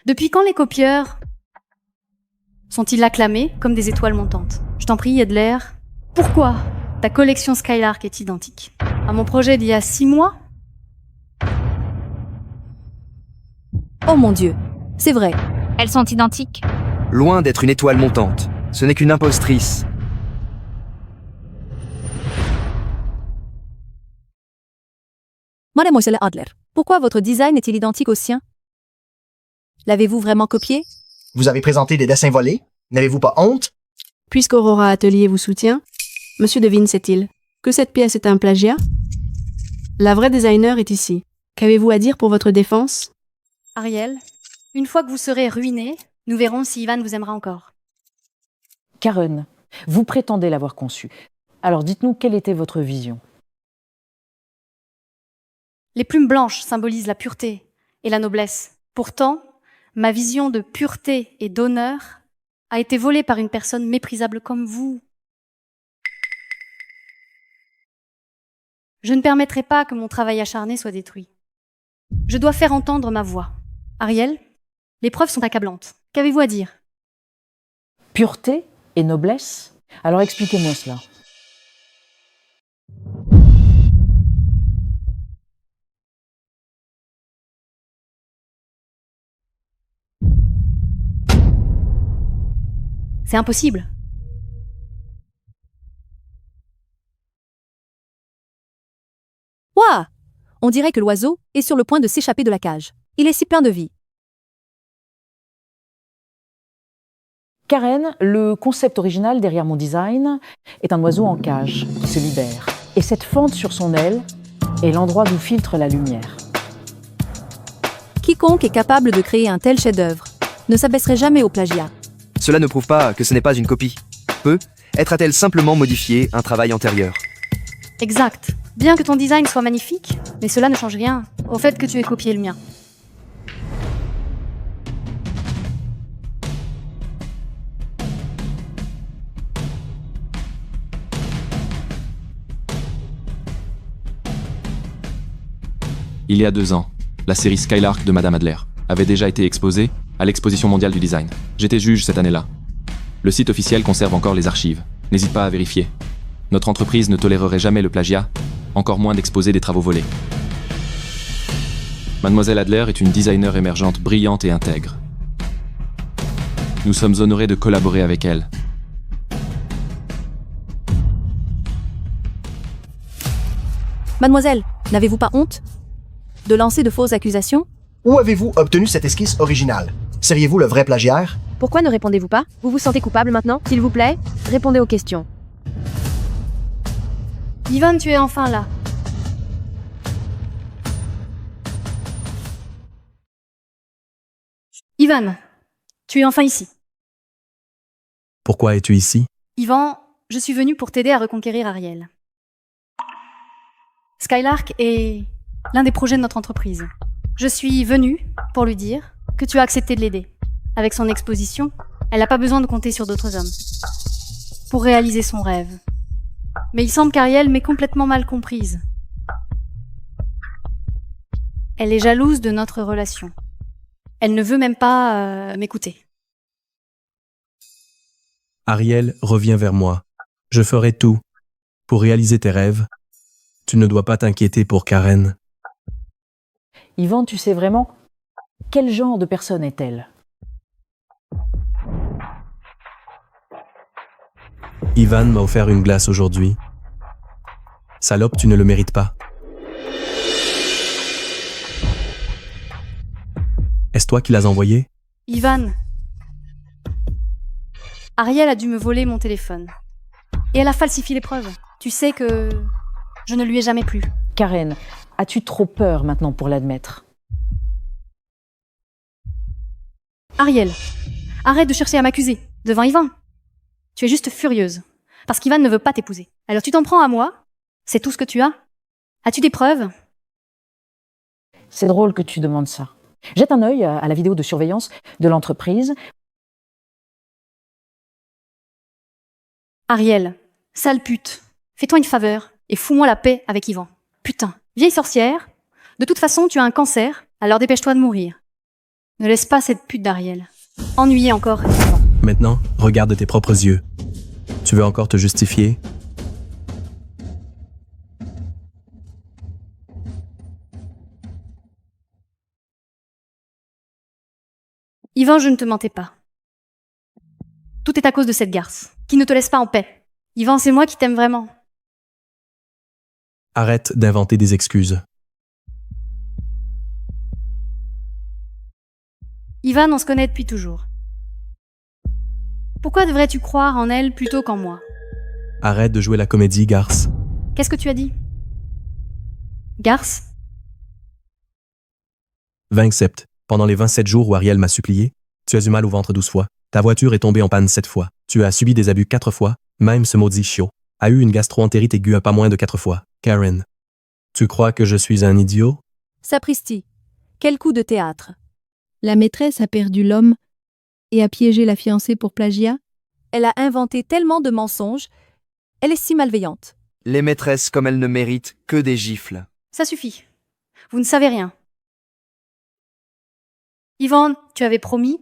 Depuis quand les copieurs sont-ils acclamés comme des étoiles montantes? Je t'en prie, Adler. Pourquoi ta collection Skylark est identique à mon projet d'il y a 6 mois? Oh mon Dieu, c'est vrai. Elles sont identiques. Loin d'être une étoile montante, ce n'est qu'une impostrice. Mademoiselle Adler, pourquoi votre design est-il identique au sien? L'avez-vous vraiment copié? Vous avez présenté des dessins volés? N'avez-vous pas honte? Puisqu'Aurora Atelier vous soutient, monsieur devine, sait-il, que cette pièce est un plagiat? La vraie designer est ici. Qu'avez-vous à dire pour votre défense? Ariel, une fois que vous serez ruiné, nous verrons si Ivan vous aimera encore. Karen, vous prétendez l'avoir conçu. Alors dites-nous quelle était votre vision. Les plumes blanches symbolisent la pureté et la noblesse. Pourtant, ma vision de pureté et d'honneur a été volée par une personne méprisable comme vous. Je ne permettrai pas que mon travail acharné soit détruit. Je dois faire entendre ma voix. Ariel, les preuves sont accablantes. Qu'avez-vous à dire? Pureté et noblesse? Alors expliquez-moi cela. C'est impossible. Ouah! On dirait que l'oiseau est sur le point de s'échapper de la cage. Il est si plein de vie. Karen, le concept original derrière mon design est un oiseau en cage qui se libère. Et cette fente sur son aile est l'endroit d'où filtre la lumière. Quiconque est capable de créer un tel chef-d'œuvre ne s'abaisserait jamais au plagiat. Cela ne prouve pas que ce n'est pas une copie. Peut-être a-t-elle simplement modifié un travail antérieur. Exact. Bien que ton design soit magnifique, mais cela ne change rien au fait que tu aies copié le mien. Il y a 2 ans, la série Skylark de Madame Adler avait déjà été exposée à l'exposition mondiale du design. J'étais juge cette année-là. Le site officiel conserve encore les archives. N'hésite pas à vérifier. Notre entreprise ne tolérerait jamais le plagiat, encore moins d'exposer des travaux volés. Mademoiselle Adler est une designer émergente brillante et intègre. Nous sommes honorés de collaborer avec elle. Mademoiselle, n'avez-vous pas honte de lancer de fausses accusations? Où avez-vous obtenu cette esquisse originale? Seriez-vous le vrai plagiaire? Pourquoi ne répondez-vous pas? Vous vous sentez coupable maintenant? S'il vous plaît, répondez aux questions. Ivan, tu es enfin là. Ivan, tu es enfin ici. Pourquoi es-tu ici? Ivan, je suis venue pour t'aider à reconquérir Ariel. Skylark est l'un des projets de notre entreprise. Je suis venue pour lui dire que tu as accepté de l'aider. Avec son exposition, elle n'a pas besoin de compter sur d'autres hommes pour réaliser son rêve. Mais il semble qu'Ariel m'ait complètement mal comprise. Elle est jalouse de notre relation. Elle ne veut même pas m'écouter. Ariel, reviens vers moi. Je ferai tout pour réaliser tes rêves. Tu ne dois pas t'inquiéter pour Karen. Ivan, tu sais vraiment quel genre de personne est-elle? Ivan m'a offert une glace aujourd'hui. Salope, tu ne le mérites pas. Est-ce toi qui l'as envoyé? Ivan, Ariel a dû me voler mon téléphone. Et elle a falsifié les preuves. Tu sais que je ne lui ai jamais plu. Karen, as-tu trop peur maintenant pour l'admettre? Ariel, arrête de chercher à m'accuser devant Ivan. Tu es juste furieuse, parce qu'Ivan ne veut pas t'épouser. Alors tu t'en prends à moi? C'est tout ce que tu as? As-tu des preuves? C'est drôle que tu demandes ça. Jette un œil à la vidéo de surveillance de l'entreprise. Ariel, sale pute, fais-toi une faveur et fous-moi la paix avec Yvan. Putain, vieille sorcière, de toute façon tu as un cancer, alors dépêche-toi de mourir. Ne laisse pas cette pute d'Ariel. Ennuyée encore. Maintenant, regarde tes propres yeux. Tu veux encore te justifier? Yvan, je ne te mentais pas. Tout est à cause de cette garce, qui ne te laisse pas en paix. Yvan, c'est moi qui t'aime vraiment. Arrête d'inventer des excuses. Yvan, on se connaît depuis toujours. Pourquoi devrais-tu croire en elle plutôt qu'en moi? Arrête de jouer la comédie, garce. Qu'est-ce que tu as dit? Garce? 20 sept. Pendant les 27 jours où Ariel m'a supplié, tu as eu mal au ventre 12 fois. Ta voiture est tombée en panne 7 fois. Tu as subi des abus 4 fois. Même ce maudit chiot a eu une gastro-entérite aiguë à pas moins de 4 fois. Karen, tu crois que je suis un idiot? Sapristi, quel coup de théâtre. La maîtresse a perdu l'homme et a piégé la fiancée pour plagiat. Elle a inventé tellement de mensonges. Elle est si malveillante. Les maîtresses comme elles ne méritent que des gifles. Ça suffit. Vous ne savez rien. Yvan, tu avais promis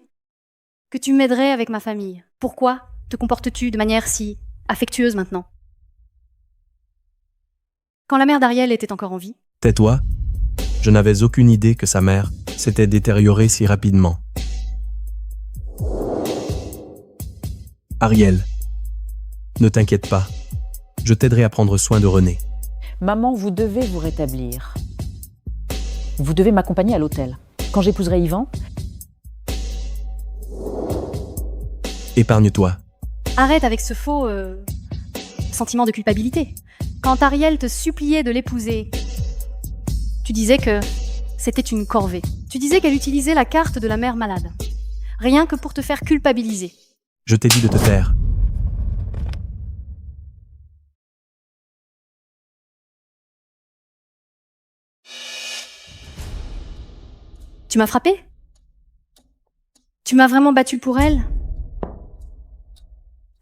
que tu m'aiderais avec ma famille. Pourquoi te comportes-tu de manière si affectueuse maintenant? Quand la mère d'Ariel était encore en vie, Tais-toi. Je n'avais aucune idée que sa mère s'était détériorée si rapidement. Ariel, ne t'inquiète pas. Je t'aiderai à prendre soin de René. Maman, vous devez vous rétablir. Vous devez m'accompagner à l'hôtel. Quand j'épouserai Yvan, épargne-toi. arrête avec ce faux sentiment de culpabilité. Quand Ariel te suppliait de l'épouser, tu disais que c'était une corvée. Tu disais qu'elle utilisait la carte de la mère malade. Rien que pour te faire culpabiliser. Je t'ai dit de te taire. Tu m'as frappé? Tu m'as vraiment battu pour elle?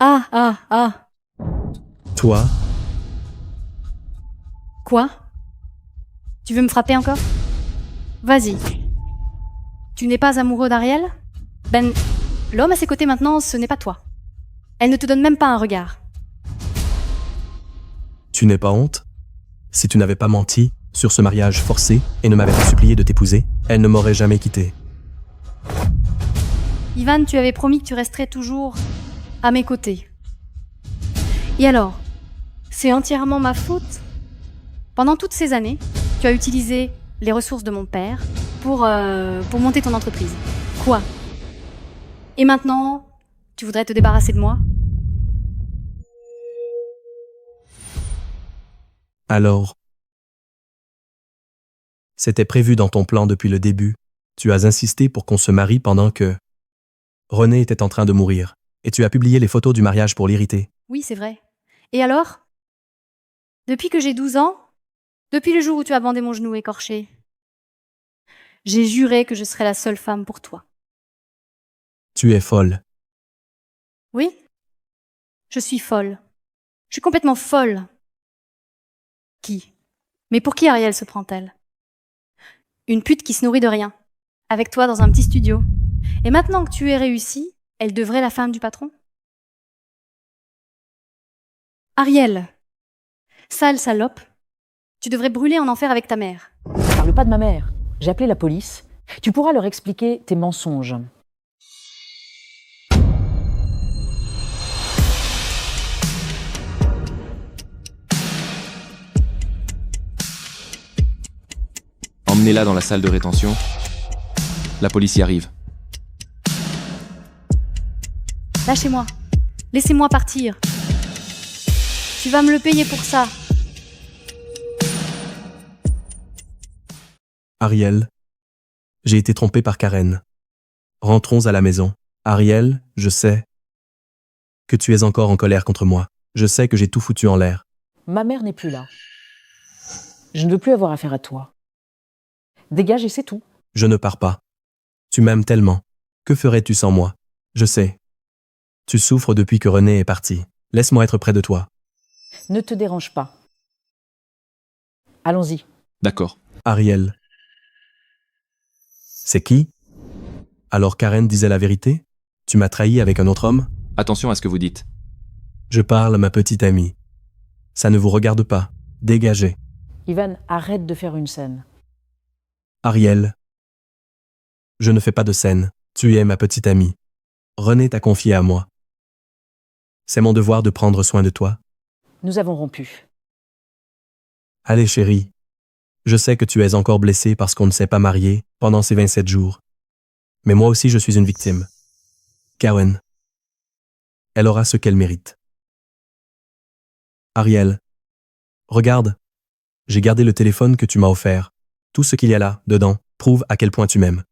Ah. Toi, Quoi? Tu veux me frapper encore? Vas-y. Tu n'es pas amoureux d'Ariel? Ben, l'homme à ses côtés maintenant, ce n'est pas toi. Elle ne te donne même pas un regard. tu n'es pas honte? Si tu n'avais pas menti sur ce mariage forcé et ne m'avais pas supplié de t'épouser, elle ne m'aurait jamais quitté. Ivan, tu avais promis que tu resterais toujours à mes côtés. Et alors, c'est entièrement ma faute? Pendant toutes ces années, tu as utilisé les ressources de mon père pour monter ton entreprise. Quoi? Et maintenant, tu voudrais te débarrasser de moi? Alors, c'était prévu dans ton plan depuis le début. Tu as insisté pour qu'on se marie pendant que René était en train de mourir, et tu as publié les photos du mariage pour l'irriter. Oui, c'est vrai. Et alors? Depuis que j'ai 12 ans, depuis le jour où tu as bandé mon genou écorché, j'ai juré que je serais la seule femme pour toi. Tu es folle. Oui? Je suis folle. Je suis complètement folle. Qui? Mais pour qui Ariel se prend-elle? Une pute qui se nourrit de rien, avec toi dans un petit studio. Et maintenant que tu es réussi, elle devrait la femme du patron? Ariel, sale salope, tu devrais brûler en enfer avec ta mère. ne parle pas de ma mère. J'ai appelé la police. Tu pourras leur expliquer tes mensonges. Emmenez-la dans la salle de rétention. La police y arrive. Lâchez-moi. Laissez-moi partir. Tu vas me le payer pour ça. Ariel, j'ai été trompé par Karen. Rentrons à la maison. Ariel, je sais que tu es encore en colère contre moi. Je sais que j'ai tout foutu en l'air. Ma mère n'est plus là. Je ne veux plus avoir affaire à toi. Dégage et c'est tout. Je ne pars pas. Tu m'aimes tellement. Que ferais-tu sans moi? Je sais. Tu souffres depuis que René est parti. Laisse-moi être près de toi. Ne te dérange pas. Allons-y. D'accord. Ariel. C'est qui? Alors Karen disait la vérité? Tu m'as trahi avec un autre homme? Attention à ce que vous dites. Je parle à ma petite amie. Ça ne vous regarde pas. Dégagez. Ivan, arrête de faire une scène. Ariel. Je ne fais pas de scène. Tu es ma petite amie. René t'a confié à moi. C'est mon devoir de prendre soin de toi. Nous avons rompu. Allez chérie. Je sais que tu es encore blessée parce qu'on ne s'est pas marié pendant ces 27 jours. Mais moi aussi je suis une victime. Karen. Elle aura ce qu'elle mérite. Ariel. Regarde. J'ai gardé le téléphone que tu m'as offert. Tout ce qu'il y a là, dedans, prouve à quel point tu m'aimes.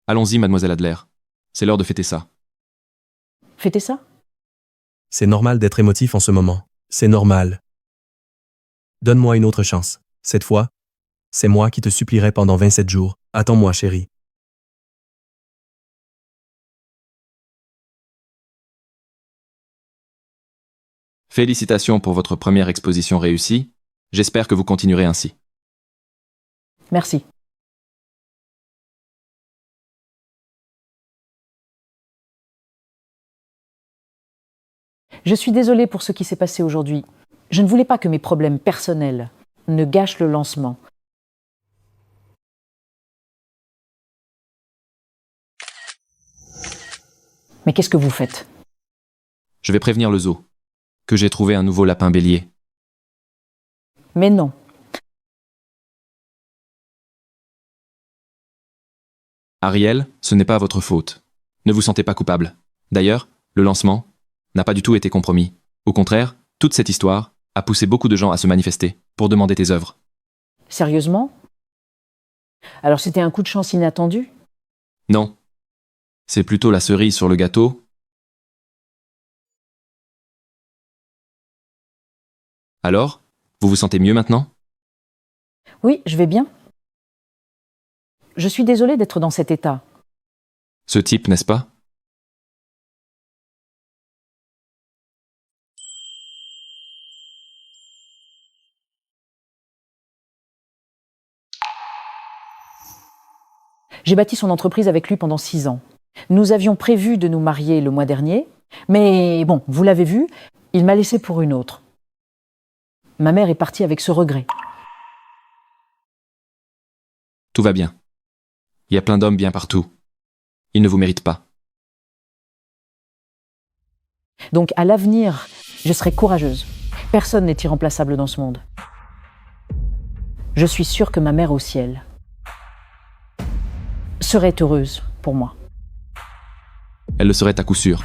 Allons-y, mademoiselle Adler. C'est l'heure de fêter ça. Fêtez ça? C'est normal d'être émotif en ce moment. C'est normal. Donne-moi une autre chance. Cette fois, c'est moi qui te supplierai pendant 27 jours. Attends-moi, chérie. Félicitations pour votre première exposition réussie. J'espère que vous continuerez ainsi. Merci. Je suis désolée pour ce qui s'est passé aujourd'hui. Je ne voulais pas que mes problèmes personnels ne gâchent le lancement. Mais qu'est-ce que vous faites? Je vais prévenir le zoo que j'ai trouvé un nouveau lapin bélier. Mais non. Ariel, ce n'est pas votre faute. Ne vous sentez pas coupable. D'ailleurs, le lancement n'a pas du tout été compromis. Au contraire, toute cette histoire a poussé beaucoup de gens à se manifester pour demander tes œuvres. Sérieusement? Alors c'était un coup de chance inattendu? Non. C'est plutôt la cerise sur le gâteau. Alors, vous vous sentez mieux maintenant? Oui, je vais bien. Je suis désolée d'être dans cet état. Ce type, n'est-ce pas? J'ai bâti son entreprise avec lui pendant 6 ans. Nous avions prévu de nous marier le mois dernier, mais bon, vous l'avez vu, il m'a laissé pour une autre. Ma mère est partie avec ce regret. Tout va bien. Il y a plein d'hommes bien partout. Ils ne vous méritent pas. Donc à l'avenir, je serai courageuse. Personne n'est irremplaçable dans ce monde. Je suis sûre que ma mère au ciel serait heureuse pour moi. Elle le serait à coup sûr.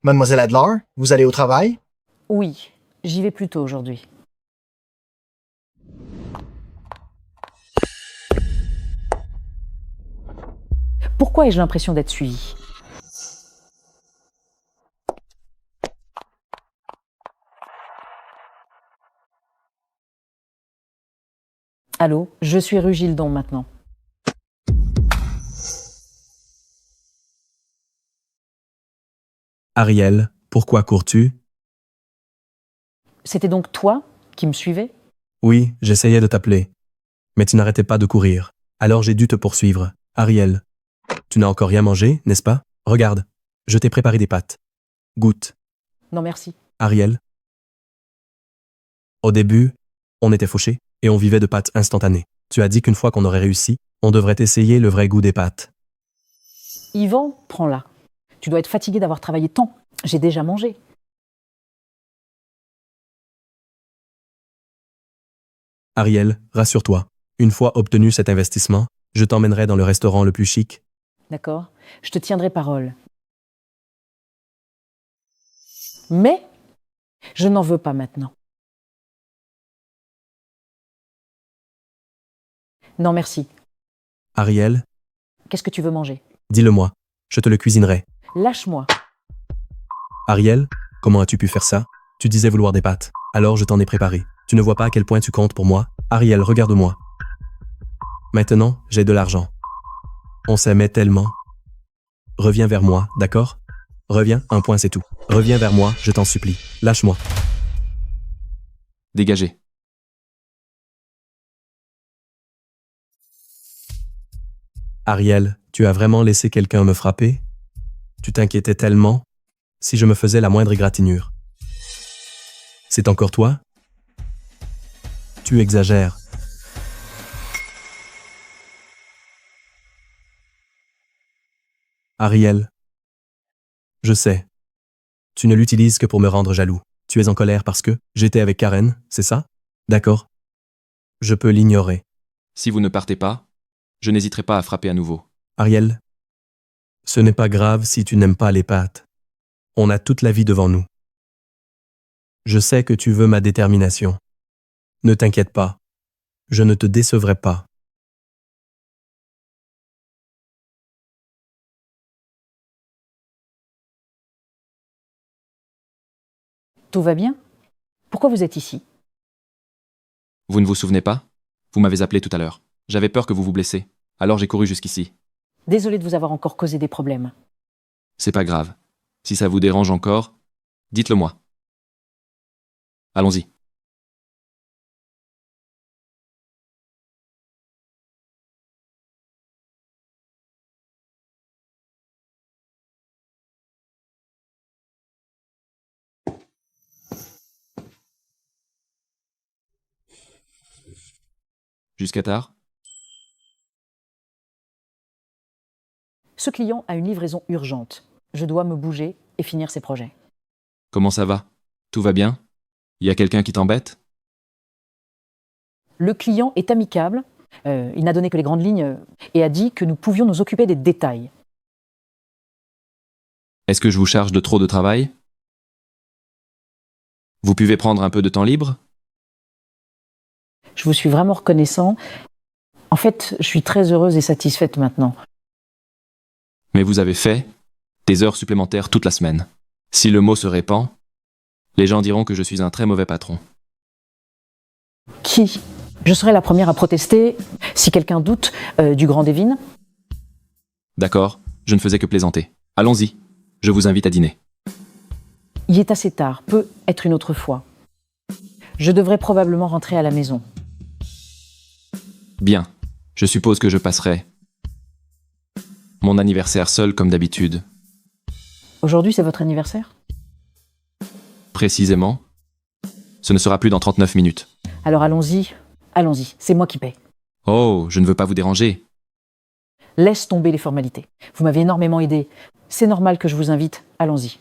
Mademoiselle Adler, vous allez au travail? Oui, j'y vais plus tôt aujourd'hui. Pourquoi ai-je l'impression d'être suivie? Allô, je suis rue Gildon maintenant. Ariel, pourquoi cours-tu? C'était donc toi qui me suivais? Oui, j'essayais de t'appeler. Mais tu n'arrêtais pas de courir. Alors j'ai dû te poursuivre. Ariel, tu n'as encore rien mangé, n'est-ce pas? Regarde, je t'ai préparé des pâtes. Goûte. Non merci. Ariel. Au début, on était fauchés et on vivait de pâtes instantanées. Tu as dit qu'une fois qu'on aurait réussi, on devrait essayer le vrai goût des pâtes. Yvan, prends-la. Tu dois être fatigué d'avoir travaillé tant. J'ai déjà mangé. Ariel, rassure-toi. Une fois obtenu cet investissement, je t'emmènerai dans le restaurant le plus chic. D'accord? Je te tiendrai parole. Mais je n'en veux pas maintenant. Non, merci. Ariel, Qu'est-ce que tu veux manger? dis-le-moi. Je te le cuisinerai. Lâche-moi. Ariel, comment as-tu pu faire ça? Tu disais vouloir des pâtes. Alors je t'en ai préparé. Tu ne vois pas à quel point tu comptes pour moi? Ariel, regarde-moi. Maintenant, j'ai de l'argent. On s'aimait tellement. Reviens vers moi, d'accord? Reviens, un point c'est tout. Reviens vers moi, je t'en supplie. Lâche-moi. Dégagez. Ariel, tu as vraiment laissé quelqu'un me frapper? Tu t'inquiétais tellement? Si je me faisais la moindre égratignure. C'est encore toi? Tu exagères. Ariel. Je sais. Tu ne l'utilises que pour me rendre jaloux. Tu es en colère parce que j'étais avec Karen, c'est ça? D'accord. Je peux l'ignorer. Si vous ne partez pas, je n'hésiterai pas à frapper à nouveau. Ariel, ce n'est pas grave si tu n'aimes pas les pâtes. On a toute la vie devant nous. Je sais que tu veux ma détermination. Ne t'inquiète pas. Je ne te décevrai pas. Tout va bien? Pourquoi vous êtes ici? Vous ne vous souvenez pas? Vous m'avez appelé tout à l'heure. J'avais peur que vous vous blessiez. Alors j'ai couru jusqu'ici. Désolée de vous avoir encore causé des problèmes. C'est pas grave. Si ça vous dérange encore, dites-le moi. Allons-y. Jusqu'à tard? Ce client a une livraison urgente. Je dois me bouger et finir ses projets. Comment ça va? Tout va bien? Y a quelqu'un qui t'embête? Le client est amicable, il n'a donné que les grandes lignes et a dit que nous pouvions nous occuper des détails. Est-ce que je vous charge de trop de travail? Vous pouvez prendre un peu de temps libre? Je vous suis vraiment reconnaissant. En fait, je suis très heureuse et satisfaite maintenant. Mais vous avez fait des heures supplémentaires toute la semaine. Si le mot se répand, les gens diront que je suis un très mauvais patron. Qui? Je serai la première à protester si quelqu'un doute du grand Devin. D'accord, je ne faisais que plaisanter. Allons-y, je vous invite à dîner. Il est assez tard, peut être une autre fois. Je devrais probablement rentrer à la maison. Bien, je suppose que je passerai mon anniversaire seul comme d'habitude. Aujourd'hui, c'est votre anniversaire? Précisément, ce ne sera plus dans 39 minutes. Alors allons-y, c'est moi qui paie. Oh, je ne veux pas vous déranger. Laisse tomber les formalités. Vous m'avez énormément aidé. C'est normal que je vous invite, allons-y.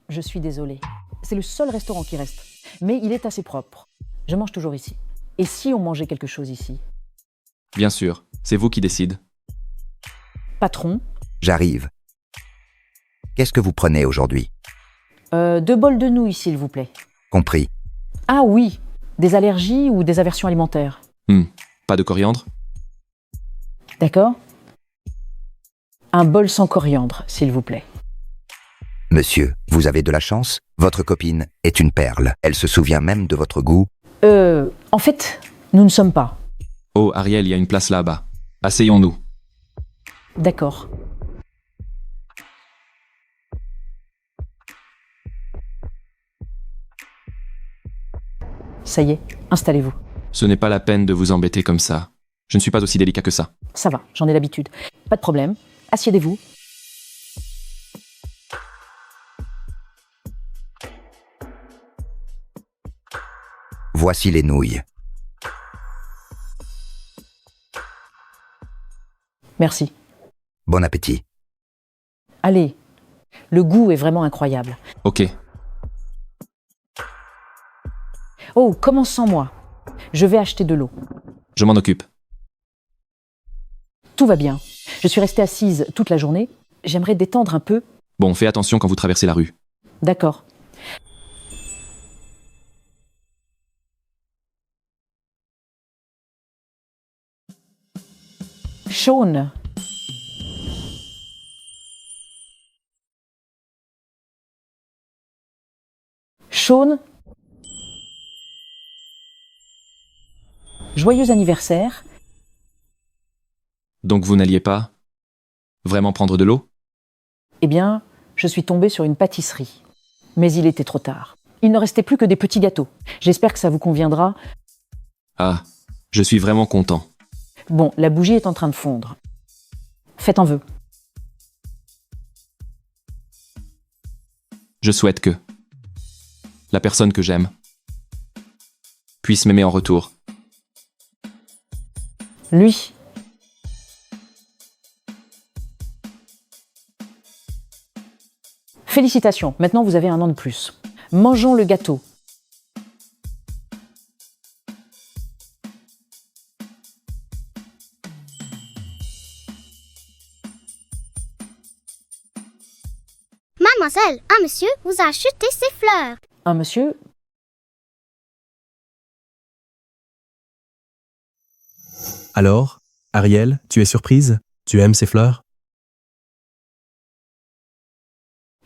Je suis désolée. C'est le seul restaurant qui reste. Mais il est assez propre. Je mange toujours ici. Et si on mangeait quelque chose ici? Bien sûr, c'est vous qui décide. Patron? J'arrive. Qu'est-ce que vous prenez aujourd'hui? 2 bols de nouilles, s'il vous plaît. Compris. Ah oui, des allergies ou des aversions alimentaires? Pas de coriandre? D'accord. Un bol sans coriandre, s'il vous plaît. Monsieur, vous avez de la chance. Votre copine est une perle. Elle se souvient même de votre goût. En fait, nous ne sommes pas. Oh, Ariel, il y a une place là-bas. Asseyons-nous. D'accord. Ça y est, installez-vous. Ce n'est pas la peine de vous embêter comme ça. Je ne suis pas aussi délicat que ça. Ça va, j'en ai l'habitude. Pas de problème. Assiedez-vous. Voici les nouilles. Merci. Bon appétit. Allez, le goût est vraiment incroyable. Ok. Oh, commence sans moi. Je vais acheter de l'eau. Je m'en occupe. Tout va bien. Je suis restée assise toute la journée. J'aimerais détendre un peu. Bon, fais attention quand vous traversez la rue. D'accord. Sean. Sean. Joyeux anniversaire. Donc vous n'alliez pas vraiment prendre de l'eau? Eh bien, je suis tombée sur une pâtisserie. Mais il était trop tard. Il ne restait plus que des petits gâteaux. J'espère que ça vous conviendra. Ah, je suis vraiment content. Bon, la bougie est en train de fondre. Faites un vœu. Je souhaite que la personne que j'aime puisse m'aimer en retour. Lui. Félicitations, maintenant vous avez un an de plus. Mangeons le gâteau. Mademoiselle, un monsieur vous a acheté ces fleurs. Un monsieur. Alors, Ariel, tu es surprise? Tu aimes ces fleurs?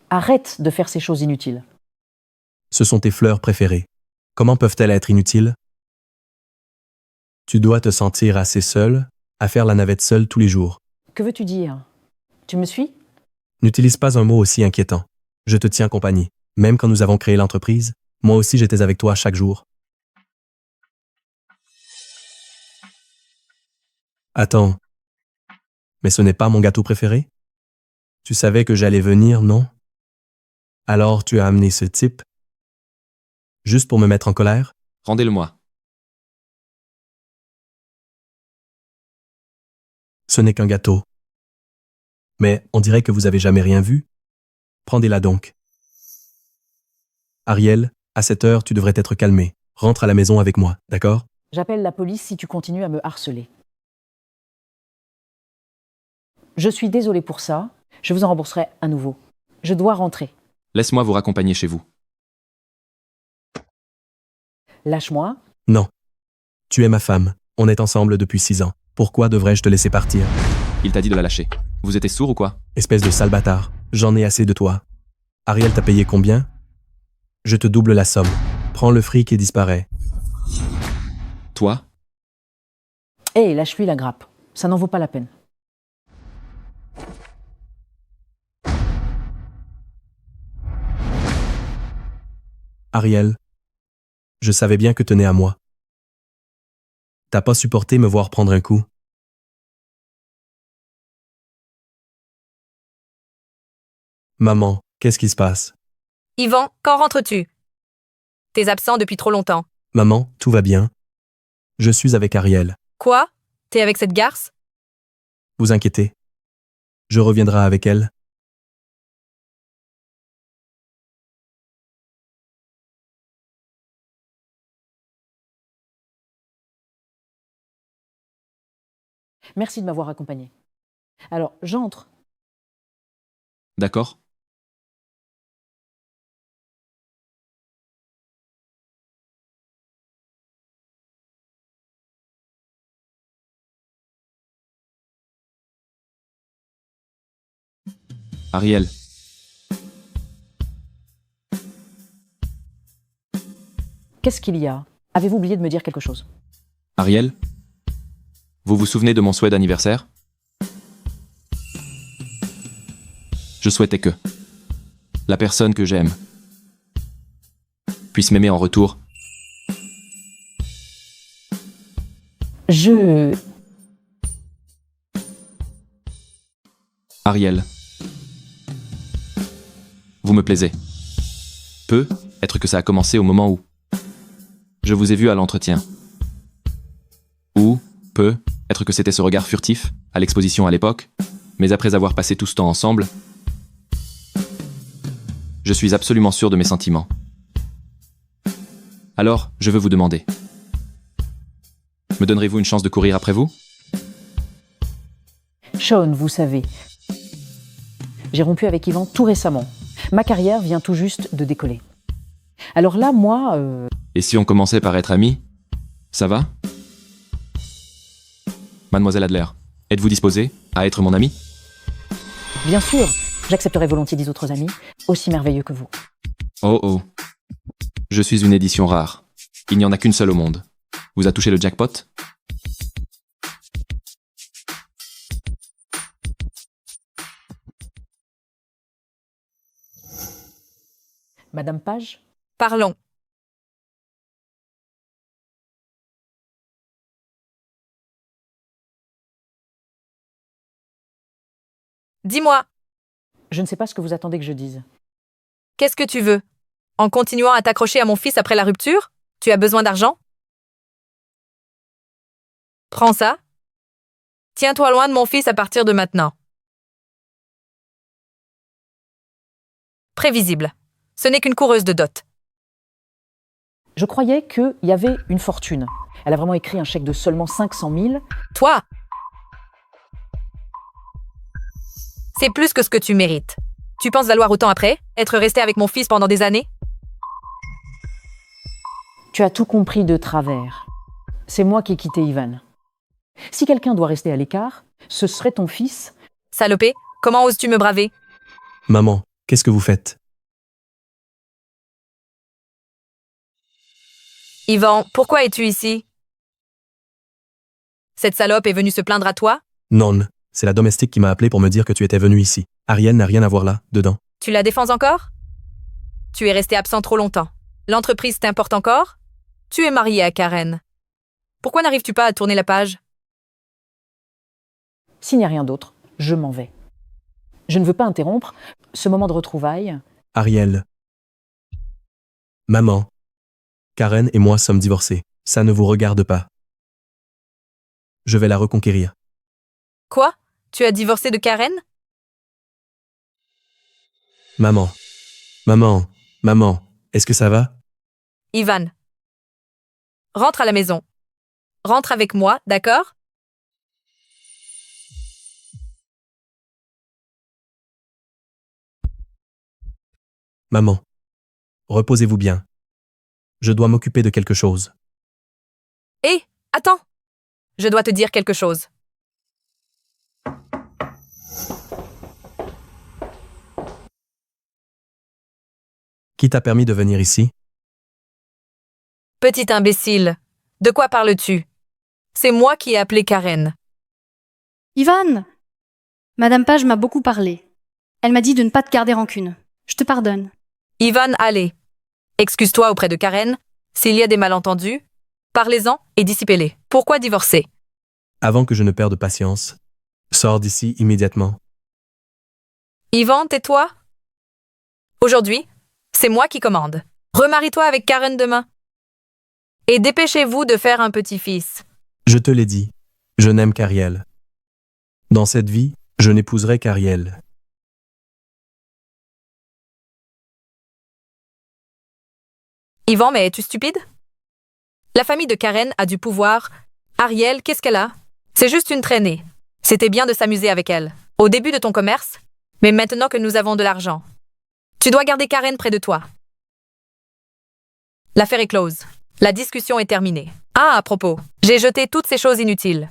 Arrête de faire ces choses inutiles. Ce sont tes fleurs préférées. Comment peuvent-elles être inutiles? Tu dois te sentir assez seule à faire la navette seule tous les jours. Que veux-tu dire? Tu me suis? N'utilise pas un mot aussi inquiétant. Je te tiens compagnie. Même quand nous avons créé l'entreprise, moi aussi j'étais avec toi chaque jour. Attends. Mais ce n'est pas mon gâteau préféré? Tu savais que j'allais venir, non? Alors tu as amené ce type? Juste pour me mettre en colère? Rendez-le-moi. Ce n'est qu'un gâteau. Mais on dirait que vous avez jamais rien vu. Prendez-la donc. Ariel, à cette heure, tu devrais être calmé. Rentre à la maison avec moi, d'accord? J'appelle la police si tu continues à me harceler. Je suis désolée pour ça. Je vous en rembourserai à nouveau. Je dois rentrer. Laisse-moi vous raccompagner chez vous. Lâche-moi. Non. Tu es ma femme. On est ensemble depuis 6 ans. Pourquoi devrais-je te laisser partir? Il t'a dit de la lâcher. Vous étiez sourd ou quoi? Espèce de sale bâtard. J'en ai assez de toi. Ariel t'a payé combien? Je te double la somme. Prends le fric et disparais. Toi? Hé, lâche-lui la grappe. Ça n'en vaut pas la peine. Ariel, je savais bien que tenais à moi. T'as pas supporté me voir prendre un coup. Maman, qu'est-ce qui se passe? Yvan, quand rentres-tu? T'es absent depuis trop longtemps. Maman, tout va bien. Je suis avec Ariel. Quoi? T'es avec cette garce? Vous inquiétez. Je reviendrai avec elle. Merci de m'avoir accompagné. Alors, j'entre. D'accord. Ariel. Qu'est-ce qu'il y a? Avez-vous oublié de me dire quelque chose? Ariel? Vous vous souvenez de mon souhait d'anniversaire? Je souhaitais que la personne que j'aime puisse m'aimer en retour. Ariel. Vous me plaisez. Peut être que ça a commencé au moment où je vous ai vu à l'entretien. Ou peut être que c'était ce regard furtif à l'exposition à l'époque, mais après avoir passé tout ce temps ensemble, je suis absolument sûr de mes sentiments. Alors, je veux vous demander. Me donnerez-vous une chance de courir après vous? Sean, vous savez, j'ai rompu avec Yvan tout récemment. Ma carrière vient tout juste de décoller. Alors là, moi... Et si on commençait par être amis? Ça va? Mademoiselle Adler, Êtes-vous disposé à être mon ami? Bien sûr, j'accepterai volontiers 10 autres amis, aussi merveilleux que vous. Oh oh. Je suis une édition rare. Il n'y en a qu'une seule au monde. Vous a touché le jackpot? Madame Page? Parlons. Dis-moi, Je ne sais pas ce que vous attendez que je dise. qu'est-ce que tu veux? En continuant à t'accrocher à mon fils après la rupture? Tu as besoin d'argent? Prends ça. Tiens-toi loin de mon fils à partir de maintenant. Prévisible. Ce n'est qu'une coureuse de dot. Je croyais qu'il y avait une fortune. Elle a vraiment écrit un chèque de seulement 500 000. Toi! C'est plus que ce que tu mérites. Tu penses valoir autant après? Être resté avec mon fils pendant des années? Tu as tout compris de travers. C'est moi qui ai quitté Ivan. Si quelqu'un doit rester à l'écart, ce serait ton fils. Salopé, comment oses-tu me braver? Maman, qu'est-ce que vous faites? Yvan, pourquoi es-tu ici? Cette salope est venue se plaindre à toi? Non, c'est la domestique qui m'a appelé pour me dire que tu étais venu ici. Ariel n'a rien à voir là, dedans. Tu la défends encore? Tu es resté absent trop longtemps. L'entreprise t'importe encore? Tu es marié à Karen. Pourquoi n'arrives-tu pas à tourner la page? S'il n'y a rien d'autre, je m'en vais. Je ne veux pas interrompre ce moment de retrouvailles. Ariel. Maman. Karen et moi sommes divorcés. Ça ne vous regarde pas. Je vais la reconquérir. Quoi? Tu as divorcé de Karen? Maman. Maman. Maman. Est-ce que ça va? Ivan. Rentre à la maison. Rentre avec moi, d'accord? Maman. Reposez-vous bien. Je dois m'occuper de quelque chose. Hé, attends! Je dois te dire quelque chose. Qui t'a permis de venir ici? Petit imbécile, de quoi parles-tu? C'est moi qui ai appelé Karen. Ivan! Madame Page m'a beaucoup parlé. Elle m'a dit de ne pas te garder rancune. Je te pardonne. Ivan, allez. Excuse-toi auprès de Karen. S'il y a des malentendus, parlez-en et dissipez-les. Pourquoi divorcer? Avant que je ne perde patience, sors d'ici immédiatement. Ivan, tais-toi. Aujourd'hui, c'est moi qui commande. Remarie-toi avec Karen demain. Et dépêchez-vous de faire un petit-fils. Je te l'ai dit, je n'aime qu'Ariel. Dans cette vie, je n'épouserai qu'Ariel. Yvan, mais es-tu stupide? La famille de Karen a du pouvoir. Ariel, qu'est-ce qu'elle a? C'est juste une traînée. C'était bien de s'amuser avec elle. Au début de ton commerce, mais maintenant que nous avons de l'argent. Tu dois garder Karen près de toi. L'affaire est close. La discussion est terminée. Ah, à propos, j'ai jeté toutes ces choses inutiles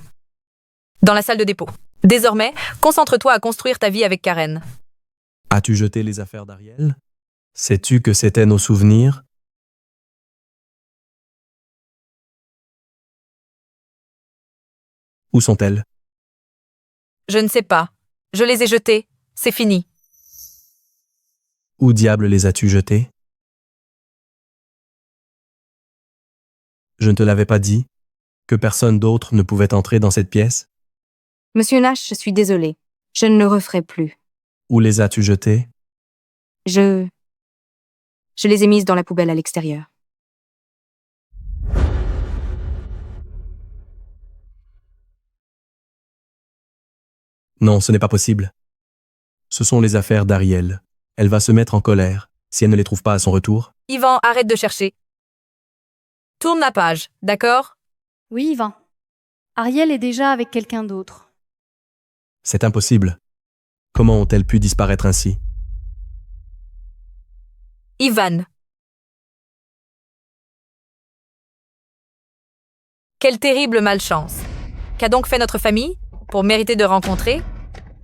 dans la salle de dépôt. Désormais, concentre-toi à construire ta vie avec Karen. As-tu jeté les affaires d'Ariel? Sais-tu que c'était nos souvenirs? Où sont-elles? Je ne sais pas. Je les ai jetées. C'est fini. Où diable les as-tu jetées? Je ne te l'avais pas dit que personne d'autre ne pouvait entrer dans cette pièce? Monsieur Nash, je suis désolée. Je ne le referai plus. Où les as-tu jetées? Je les ai mises dans la poubelle à l'extérieur. Non, ce n'est pas possible. Ce sont les affaires d'Ariel. Elle va se mettre en colère si elle ne les trouve pas à son retour. Yvan, arrête de chercher. Tourne la page, d'accord? Oui, Yvan. Ariel est déjà avec quelqu'un d'autre. C'est impossible. Comment ont-elles pu disparaître ainsi? Ivan. Quelle terrible malchance. Qu'a donc fait notre famille? pour mériter de rencontrer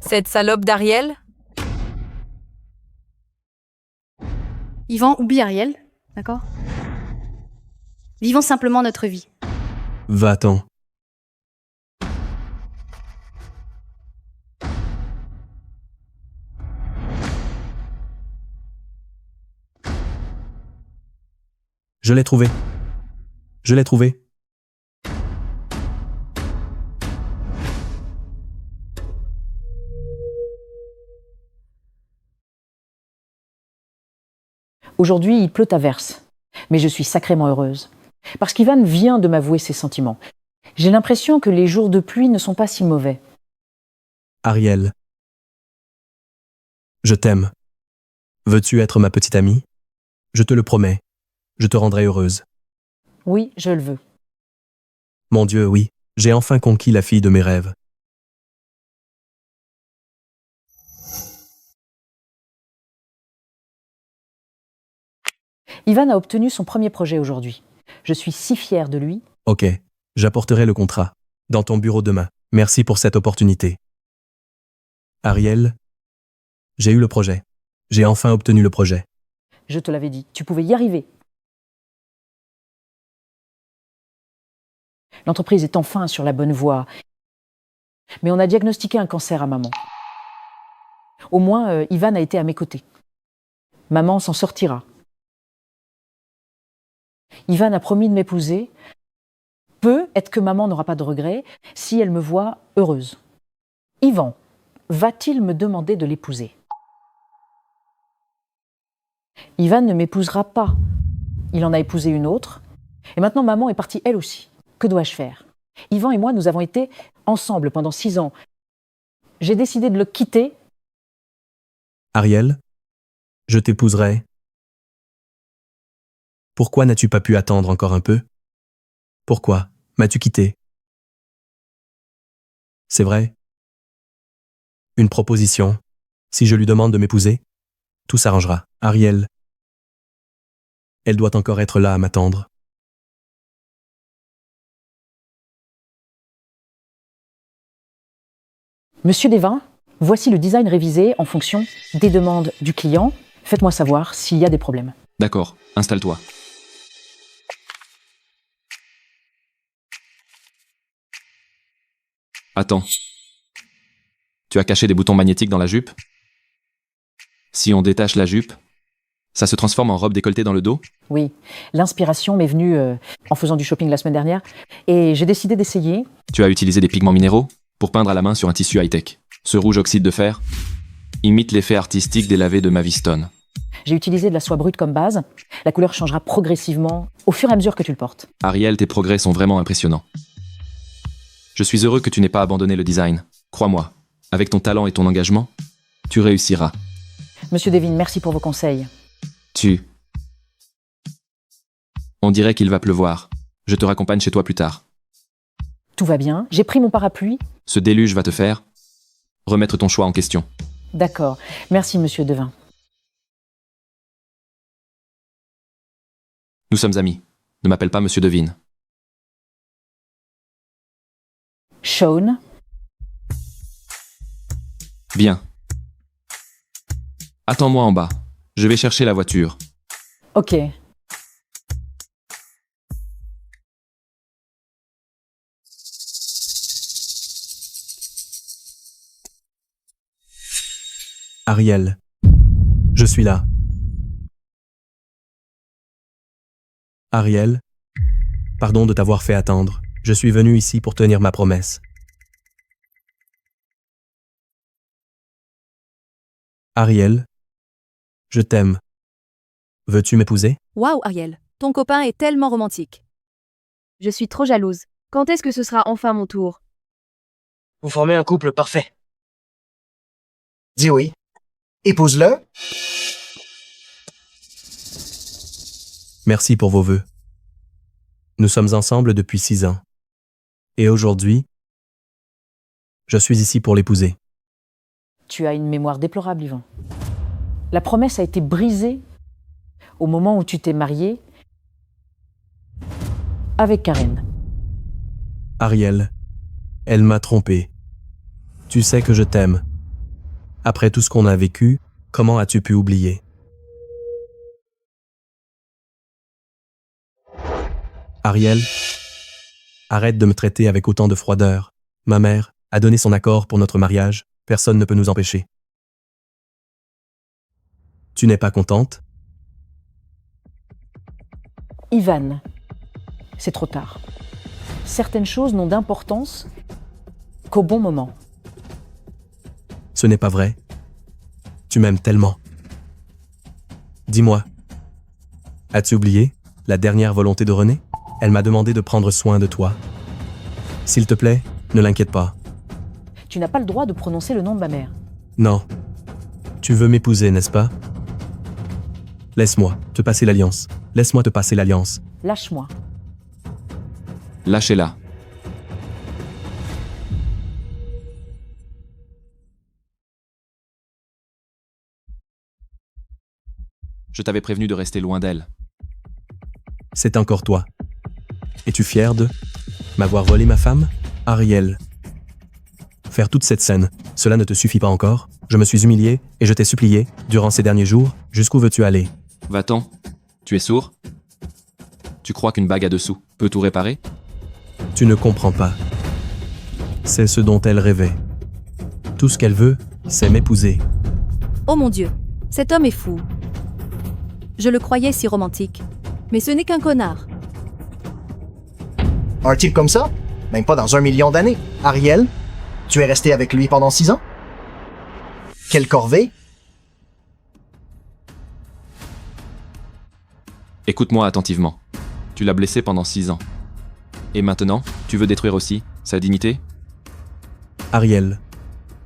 cette salope d'Ariel? Yvan, oublie Ariel, d'accord? Vivons simplement notre vie. Va-t'en. Je l'ai trouvé. Je l'ai trouvé. Aujourd'hui, il pleut à verse, mais je suis sacrément heureuse. Parce qu'Ivan vient de m'avouer ses sentiments. J'ai l'impression que les jours de pluie ne sont pas si mauvais. Ariel. Je t'aime. Veux-tu être ma petite amie? Je te le promets. Je te rendrai heureuse. Oui, je le veux. Mon Dieu, oui. J'ai enfin conquis la fille de mes rêves. Ivan a obtenu son premier projet aujourd'hui. Je suis si fière de lui. Ok, j'apporterai le contrat. Dans ton bureau demain. Merci pour cette opportunité. Ariel, j'ai eu le projet. J'ai enfin obtenu le projet. Je te l'avais dit, tu pouvais y arriver. L'entreprise est enfin sur la bonne voie. Mais on a diagnostiqué un cancer à maman. Au moins, Ivan a été à mes côtés. Maman s'en sortira. Ivan a promis de m'épouser. Peut-être que maman n'aura pas de regrets si elle me voit heureuse. Ivan, va-t-il me demander de l'épouser? Ivan ne m'épousera pas. Il en a épousé une autre. Et maintenant, maman est partie elle aussi. Que dois-je faire? Ivan et moi, nous avons été ensemble pendant 6 ans. J'ai décidé de le quitter. Ariel, je t'épouserai. Pourquoi n'as-tu pas pu attendre encore un peu? Pourquoi m'as-tu quitté? C'est vrai? Une proposition. Si je lui demande de m'épouser, tout s'arrangera. Ariel, elle doit encore être là à m'attendre. Monsieur Desvins, voici le design révisé en fonction des demandes du client. Faites-moi savoir s'il y a des problèmes. D'accord, installe-toi. Attends. Tu as caché des boutons magnétiques dans la jupe? Si on détache la jupe, ça se transforme en robe décolletée dans le dos? Oui, l'inspiration m'est venue en faisant du shopping la semaine dernière et j'ai décidé d'essayer. Tu as utilisé des pigments minéraux pour peindre à la main sur un tissu high-tech. Ce rouge oxyde de fer imite l'effet artistique des lavés de Mavistone. J'ai utilisé de la soie brute comme base. La couleur changera progressivement au fur et à mesure que tu le portes. Ariel, tes progrès sont vraiment impressionnants. Je suis heureux que tu n'aies pas abandonné le design. Crois-moi, avec ton talent et ton engagement, tu réussiras. Monsieur Devine, merci pour vos conseils. On dirait qu'il va pleuvoir. Je te raccompagne chez toi plus tard. Tout va bien. J'ai pris mon parapluie. Ce déluge va te faire remettre ton choix en question. D'accord. Merci, monsieur Devin. Nous sommes amis. Ne m'appelle pas monsieur Devine. Sean. Bien. Attends-moi en bas. Je vais chercher la voiture. Ok. Ariel, je suis là. Ariel, pardon de t'avoir fait attendre. Je suis venu ici pour tenir ma promesse. Ariel, je t'aime. Veux-tu m'épouser? Waouh, Ariel, ton copain est tellement romantique. Je suis trop jalouse. Quand est-ce que ce sera enfin mon tour? Vous formez un couple parfait. Dis oui. Épouse-le. Merci pour vos vœux. Nous sommes ensemble depuis 6 ans. Et aujourd'hui, je suis ici pour l'épouser. Tu as une mémoire déplorable, Yvan. La promesse a été brisée au moment où tu t'es marié avec Karen. Ariel, elle m'a trompé. Tu sais que je t'aime. Après tout ce qu'on a vécu, comment as-tu pu oublier? Ariel, arrête de me traiter avec autant de froideur. Ma mère a donné son accord pour notre mariage. Personne ne peut nous empêcher. Tu n'es pas contente? Ivan, c'est trop tard. Certaines choses n'ont d'importance qu'au bon moment. Ce n'est pas vrai. Tu m'aimes tellement. Dis-moi, as-tu oublié la dernière volonté de Renée? Elle m'a demandé de prendre soin de toi. S'il te plaît, ne l'inquiète pas. Tu n'as pas le droit de prononcer le nom de ma mère. Non. Tu veux m'épouser, n'est-ce pas? Laisse-moi te passer l'alliance. Laisse-moi te passer l'alliance. Lâche-moi. Lâchez-la. Je t'avais prévenu de rester loin d'elle. C'est encore toi. Es-tu fier de m'avoir volé ma femme? Ariel. Faire toute cette scène, cela ne te suffit pas encore? Je me suis humilié et je t'ai supplié, durant ces derniers jours, jusqu'où veux-tu aller? Va-t'en. Tu es sourd? Tu crois qu'une bague à dessous peut tout réparer? Tu ne comprends pas. C'est ce dont elle rêvait. Tout ce qu'elle veut, c'est m'épouser. Oh mon Dieu, cet homme est fou. Je le croyais si romantique. Mais ce n'est qu'un connard. Un type comme ça? Même pas dans 1 million d'années. Ariel, tu es resté avec lui pendant 6 ans? Quelle corvée? Écoute-moi attentivement. Tu l'as blessé pendant 6 ans. Et maintenant, tu veux détruire aussi sa dignité? Ariel,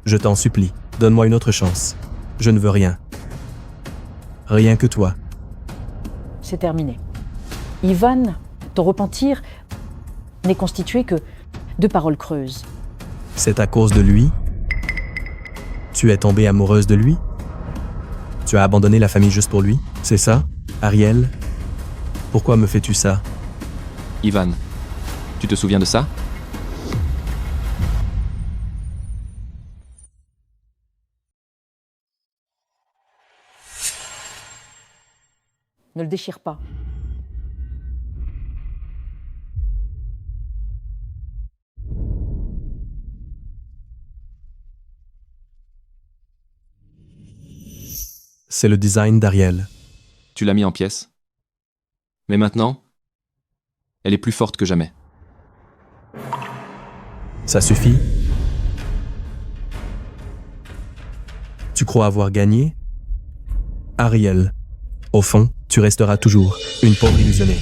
je t'en supplie, donne-moi une autre chance. Je ne veux rien. Rien que toi. C'est terminé. Ivan, ton repentir n'est constitué que de paroles creuses. C'est à cause de lui? Tu es tombée amoureuse de lui? Tu as abandonné la famille juste pour lui? C'est ça, Ariel? Pourquoi me fais-tu ça? Ivan, tu te souviens de ça? Ne le déchire pas. C'est le design d'Ariel. Tu l'as mis en pièces. Mais maintenant, elle est plus forte que jamais. Ça suffit? Tu crois avoir gagné? Ariel, au fond, tu resteras toujours une pauvre illusionnée.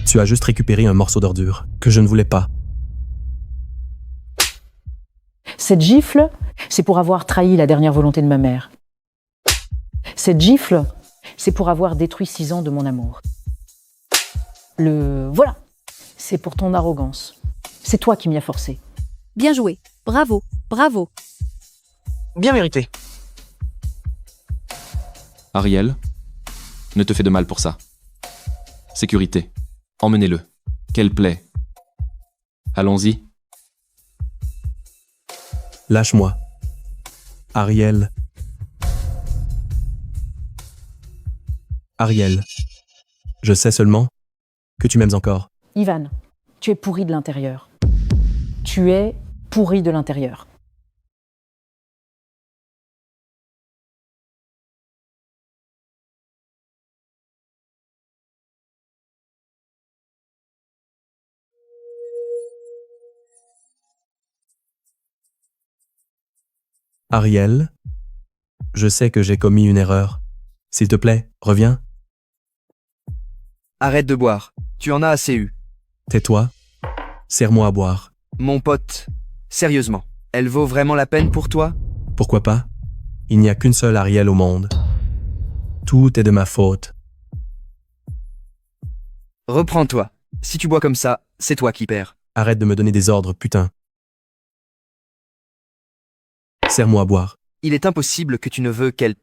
Tu as juste récupéré un morceau d'ordure que je ne voulais pas. Cette gifle, c'est pour avoir trahi la dernière volonté de ma mère. Cette gifle, c'est pour avoir détruit 6 ans de mon amour. Voilà, c'est pour ton arrogance. C'est toi qui m'y as forcé. Bien joué. Bravo, bravo. Bien mérité. Ariel, ne te fais de mal pour ça. Sécurité. Emmenez-le. Quelle plaie. Allons-y. Lâche-moi. Ariel. Ariel. Je sais seulement que tu m'aimes encore. Ivan, tu es pourri de l'intérieur. Tu es pourri de l'intérieur. Ariel, je sais que j'ai commis une erreur. S'il te plaît, reviens. Arrête de boire. Tu en as assez eu. Tais-toi. Serre-moi à boire. Mon pote, sérieusement, elle vaut vraiment la peine pour toi? Pourquoi pas? Il n'y a qu'une seule Ariel au monde. Tout est de ma faute. Reprends-toi. Si tu bois comme ça, c'est toi qui perds. Arrête de me donner des ordres, putain. Serre-moi à boire. Il est impossible que tu ne veux qu'elle...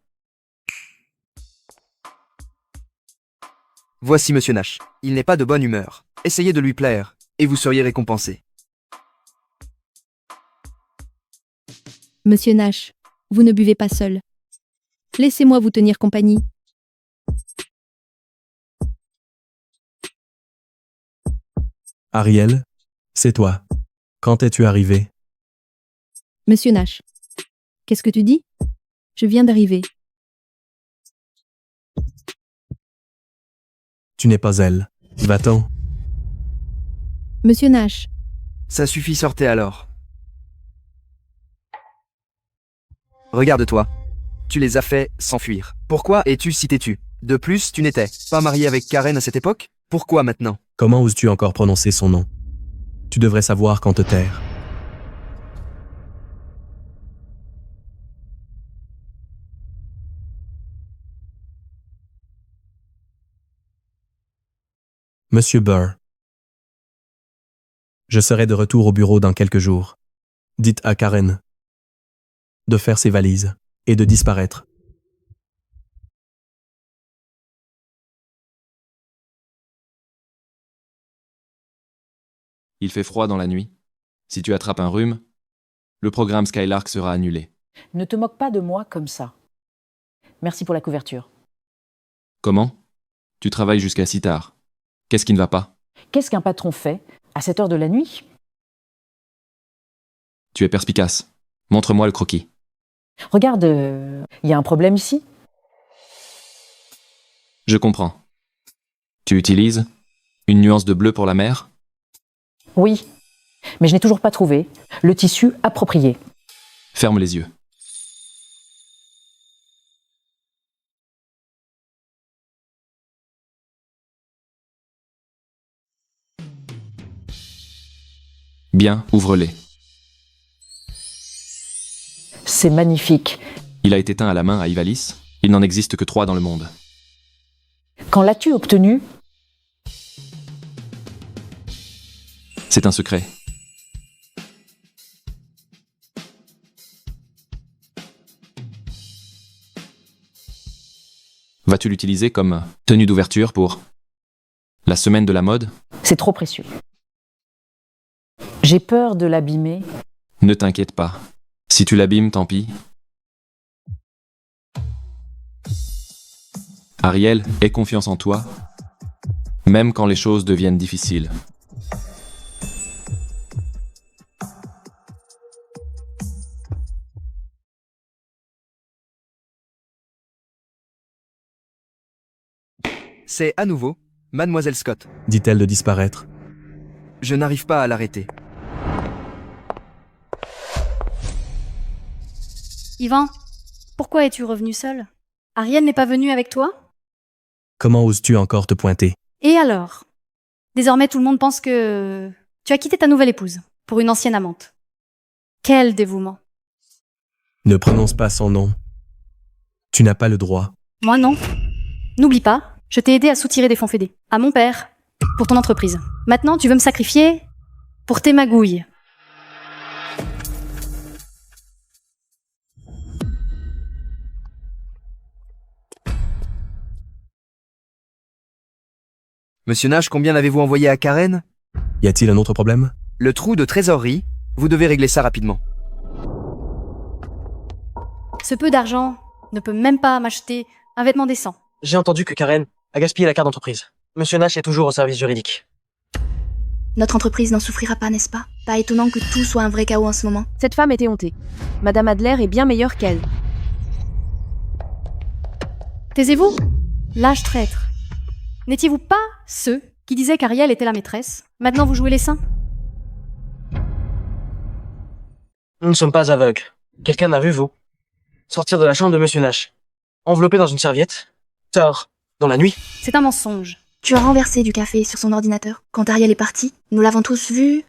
Voici Monsieur Nash. Il n'est pas de bonne humeur. Essayez de lui plaire, et vous seriez récompensé. Monsieur Nash, vous ne buvez pas seul. Laissez-moi vous tenir compagnie. Ariel, c'est toi. Quand es-tu arrivé? Monsieur Nash, qu'est-ce que tu dis? Je viens d'arriver. Tu n'es pas elle. Va-t'en. Monsieur Nash, Ça suffit, sortez alors. Regarde-toi. Tu les as fait s'enfuir. Pourquoi es-tu si têtu? De plus, tu n'étais pas marié avec Karen à cette époque? Pourquoi maintenant? Comment oses-tu encore prononcer son nom? Tu devrais savoir quand te taire. Monsieur Burr. Je serai de retour au bureau dans quelques jours. Dites à Karen de faire ses valises et de disparaître. Il fait froid dans la nuit. Si tu attrapes un rhume, le programme Skylark sera annulé. Ne te moque pas de moi comme ça. Merci pour la couverture. Comment? Tu travailles jusqu'à si tard. Qu'est-ce qui ne va pas? Qu'est-ce qu'un patron fait à cette heure de la nuit? Tu es perspicace. Montre-moi le croquis. Regarde, il y a un problème ici? Je comprends. Tu utilises une nuance de bleu pour la mer? Oui, mais je n'ai toujours pas trouvé le tissu approprié. Ferme les yeux. Bien, ouvre-les. C'est magnifique. Il a été teint à la main à Ivalice. Il n'en existe que 3 dans le monde. Quand l'as-tu obtenu? C'est un secret. Vas-tu l'utiliser comme tenue d'ouverture pour la semaine de la mode? C'est trop précieux. J'ai peur de l'abîmer. Ne t'inquiète pas. Si tu l'abîmes, tant pis. Ariel, aie confiance en toi, même quand les choses deviennent difficiles. C'est à nouveau Mademoiselle Scott. Dit-elle de disparaître. Je n'arrive pas à l'arrêter. Yvan, pourquoi es-tu revenu seul? Ariel n'est pas venue avec toi? Comment oses-tu encore te pointer? Et alors? Désormais, tout le monde pense que tu as quitté ta nouvelle épouse pour une ancienne amante. Quel dévouement! Ne prononce pas son nom. Tu n'as pas le droit. Moi non. N'oublie pas, je t'ai aidé à soutirer des fonds fédés. À mon père, pour ton entreprise. Maintenant, tu veux me sacrifier pour tes magouilles. Monsieur Nash, combien l'avez-vous envoyé à Karen? Y a-t-il un autre problème? Le trou de trésorerie. Vous devez régler ça rapidement. Ce peu d'argent ne peut même pas m'acheter un vêtement décent. J'ai entendu que Karen a gaspillé la carte d'entreprise. Monsieur Nash est toujours au service juridique. Notre entreprise n'en souffrira pas, n'est-ce pas? Pas étonnant que tout soit un vrai chaos en ce moment. Cette femme était hontée. Madame Adler est bien meilleure qu'elle. Taisez-vous, lâche traître. N'étiez-vous pas ceux qui disaient qu'Ariel était la maîtresse? Maintenant vous jouez les saints? Nous ne sommes pas aveugles. Quelqu'un a vu vous sortir de la chambre de Monsieur Nash, enveloppé dans une serviette, tard, dans la nuit. C'est un mensonge. Tu as renversé du café sur son ordinateur. Quand Ariel est partie, nous l'avons tous vu.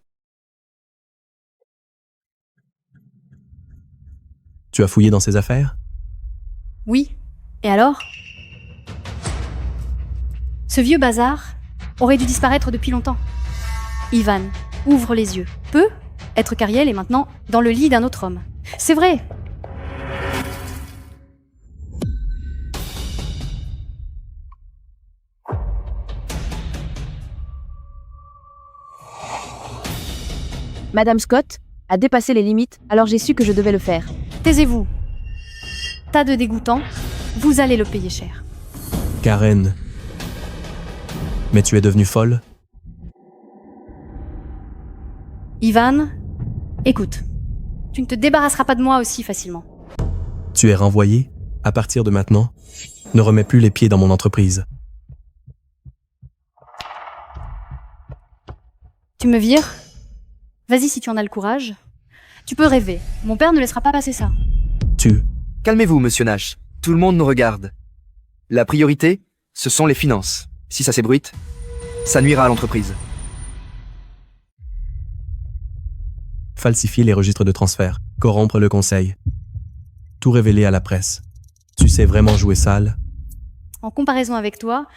Tu as fouillé dans ses affaires? Oui. Et alors? Ce vieux bazar aurait dû disparaître depuis longtemps. Ivan, ouvre les yeux. Peut être qu'Ariel est maintenant dans le lit d'un autre homme. C'est vrai. Madame Scott a dépassé les limites, alors j'ai su que je devais le faire. Taisez-vous. Tas de dégoûtant, vous allez le payer cher. Karen. Mais tu es devenue folle? Ivan, écoute, tu ne te débarrasseras pas de moi aussi facilement. Tu es renvoyé? À partir de maintenant, ne remets plus les pieds dans mon entreprise. Tu me vires? Vas-y si tu en as le courage. Tu peux rêver, mon père ne laissera pas passer ça. Calmez-vous, monsieur Nash. Tout le monde nous regarde. La priorité, ce sont les finances. Si ça s'ébruite, ça nuira à l'entreprise. Falsifier les registres de transfert, corrompre le conseil. Tout révéler à la presse. Tu sais vraiment jouer sale? En comparaison avec toi,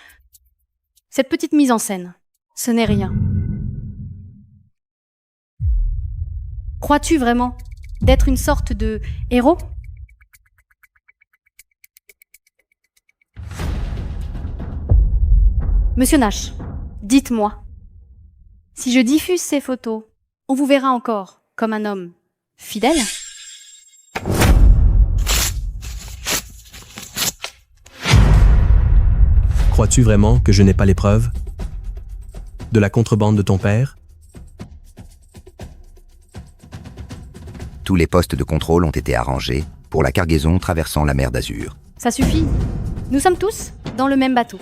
cette petite mise en scène, ce n'est rien. Crois-tu vraiment d'être une sorte de héros? Monsieur Nash, dites-moi, si je diffuse ces photos, on vous verra encore comme un homme fidèle? Crois-tu vraiment que je n'ai pas les preuves? De la contrebande de ton père? Tous les postes de contrôle ont été arrangés pour la cargaison traversant la mer d'Azur. Ça suffit. Nous sommes tous dans le même bateau.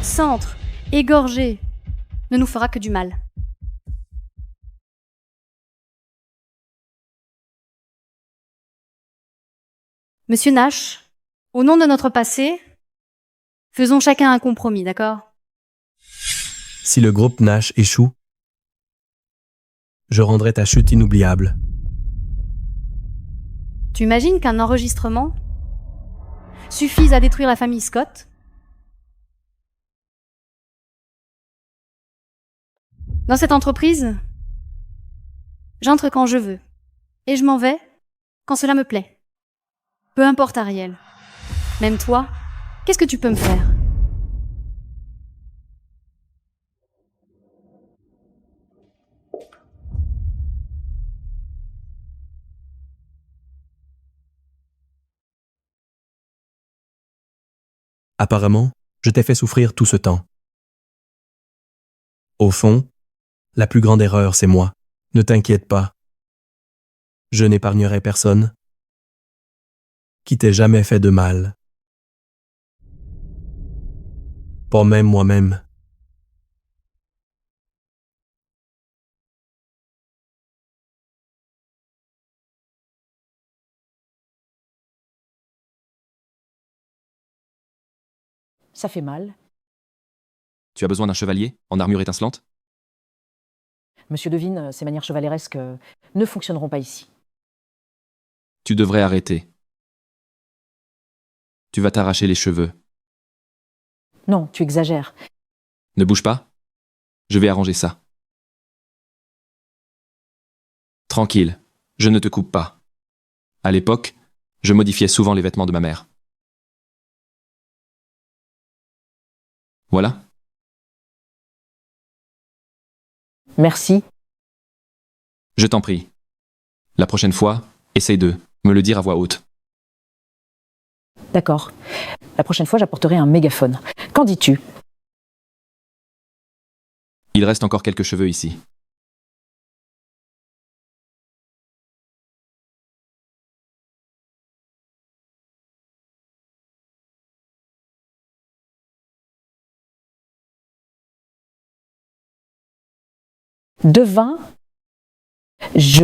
Centre, égorgé, ne nous fera que du mal. Monsieur Nash, au nom de notre passé, faisons chacun un compromis, d'accord? Si le groupe Nash échoue, je rendrai ta chute inoubliable. Tu imagines qu'un enregistrement suffise à détruire la famille Scott? Dans cette entreprise, j'entre quand je veux et je m'en vais quand cela me plaît. Peu importe Ariel. Même toi, qu'est-ce que tu peux me faire? Apparemment, je t'ai fait souffrir tout ce temps. Au fond, la plus grande erreur, c'est moi. Ne t'inquiète pas. Je n'épargnerai personne qui t'ait jamais fait de mal. Pas même moi-même. Ça fait mal. Tu as besoin d'un chevalier en armure étincelante? Monsieur Devine, ces manières chevaleresques ne fonctionneront pas ici. Tu devrais arrêter. Tu vas t'arracher les cheveux. Non, tu exagères. Ne bouge pas. Je vais arranger ça. Tranquille, je ne te coupe pas. À l'époque, je modifiais souvent les vêtements de ma mère. Voilà. Merci. Je t'en prie. La prochaine fois, essaye de me le dire à voix haute. D'accord. La prochaine fois, j'apporterai un mégaphone. Qu'en dis-tu? Il reste encore quelques cheveux ici. Devin, je...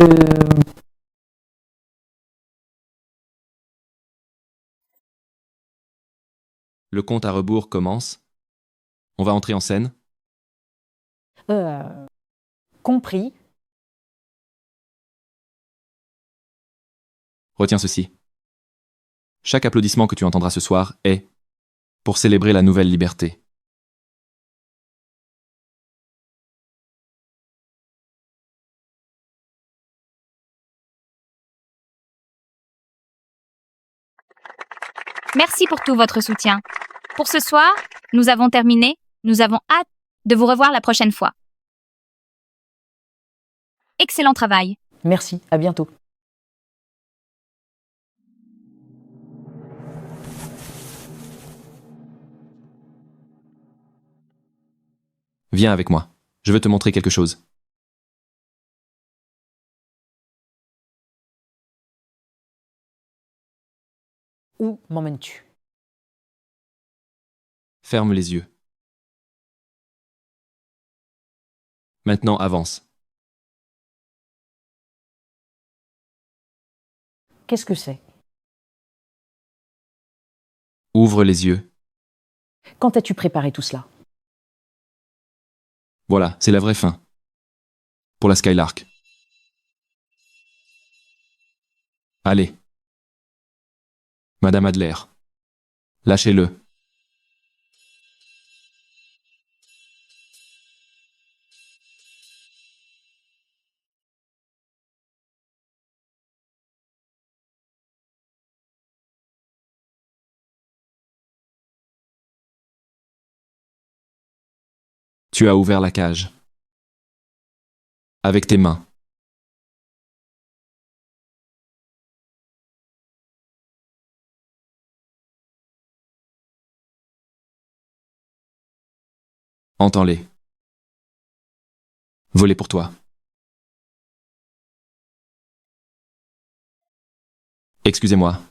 Le compte à rebours commence. On va entrer en scène. Compris. Retiens ceci. Chaque applaudissement que tu entendras ce soir est pour célébrer la nouvelle liberté. Merci pour tout votre soutien. Pour ce soir, nous avons terminé. Nous avons hâte de vous revoir la prochaine fois. Excellent travail. Merci, à bientôt. Viens avec moi. Je veux te montrer quelque chose. Où m'emmènes-tu? Ferme les yeux. Maintenant, avance. Qu'est-ce que c'est? Ouvre les yeux. Quand as-tu préparé tout cela? Voilà, c'est la vraie fin. Pour la Skylark. Allez. Madame Adler. Lâchez-le. Tu as ouvert la cage. Avec tes mains. Entends-les. Voler pour toi. Excusez-moi.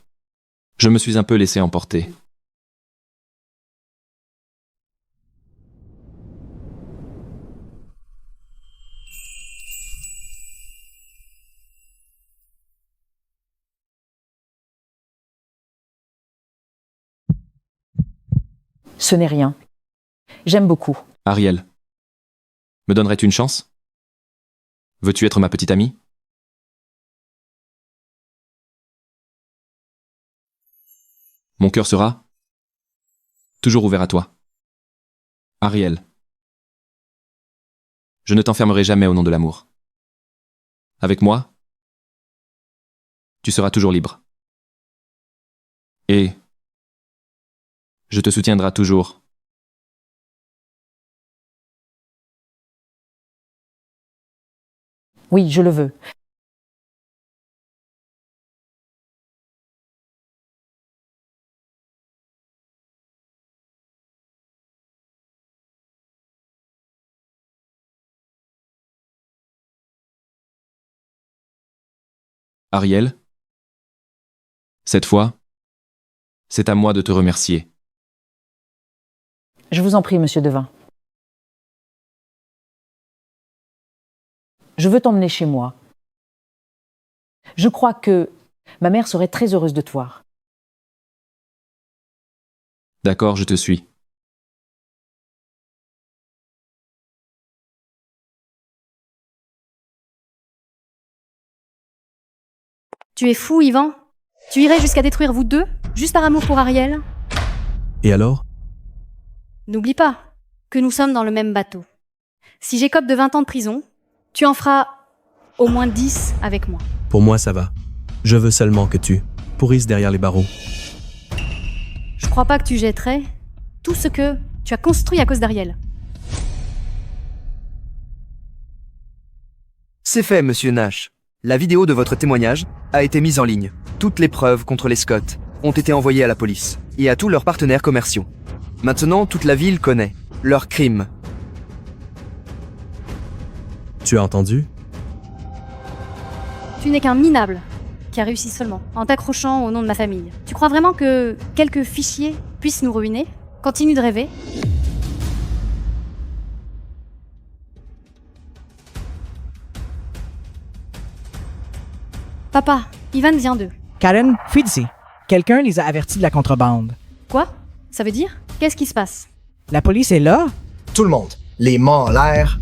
Je me suis un peu laissé emporter. Ce n'est rien. J'aime beaucoup. Ariel. Me donnerais-tu une chance? Veux-tu être ma petite amie? Mon cœur sera toujours ouvert à toi. Ariel. Je ne t'enfermerai jamais au nom de l'amour. Avec moi, tu seras toujours libre. Et je te soutiendrai toujours. Oui, je le veux. Ariel, cette fois, c'est à moi de te remercier. Je vous en prie, monsieur Devin. Je veux t'emmener chez moi. Je crois que ma mère serait très heureuse de te voir. D'accord, je te suis. Tu es fou, Yvan? Tu irais jusqu'à détruire vous deux, juste par amour pour Ariel? Et alors? N'oublie pas que nous sommes dans le même bateau. Si j'écope de 20 ans de prison, tu en feras au moins 10 avec moi. Pour moi, ça va. Je veux seulement que tu pourrisses derrière les barreaux. Je crois pas que tu jetterais tout ce que tu as construit à cause d'Ariel. C'est fait, monsieur Nash. La vidéo de votre témoignage a été mise en ligne. Toutes les preuves contre les Scott ont été envoyées à la police et à tous leurs partenaires commerciaux. Maintenant, toute la ville connaît leurs crimes. Tu as entendu? Tu n'es qu'un minable qui a réussi seulement en t'accrochant au nom de ma famille. Tu crois vraiment que quelques fichiers puissent nous ruiner? Continue de rêver. Papa, Ivan vient d'eux. Karen, fuis d'ici. Quelqu'un les a avertis de la contrebande. Quoi? Ça veut dire? Qu'est-ce qui se passe? La police est là? Tout le monde. Les mains en l'air.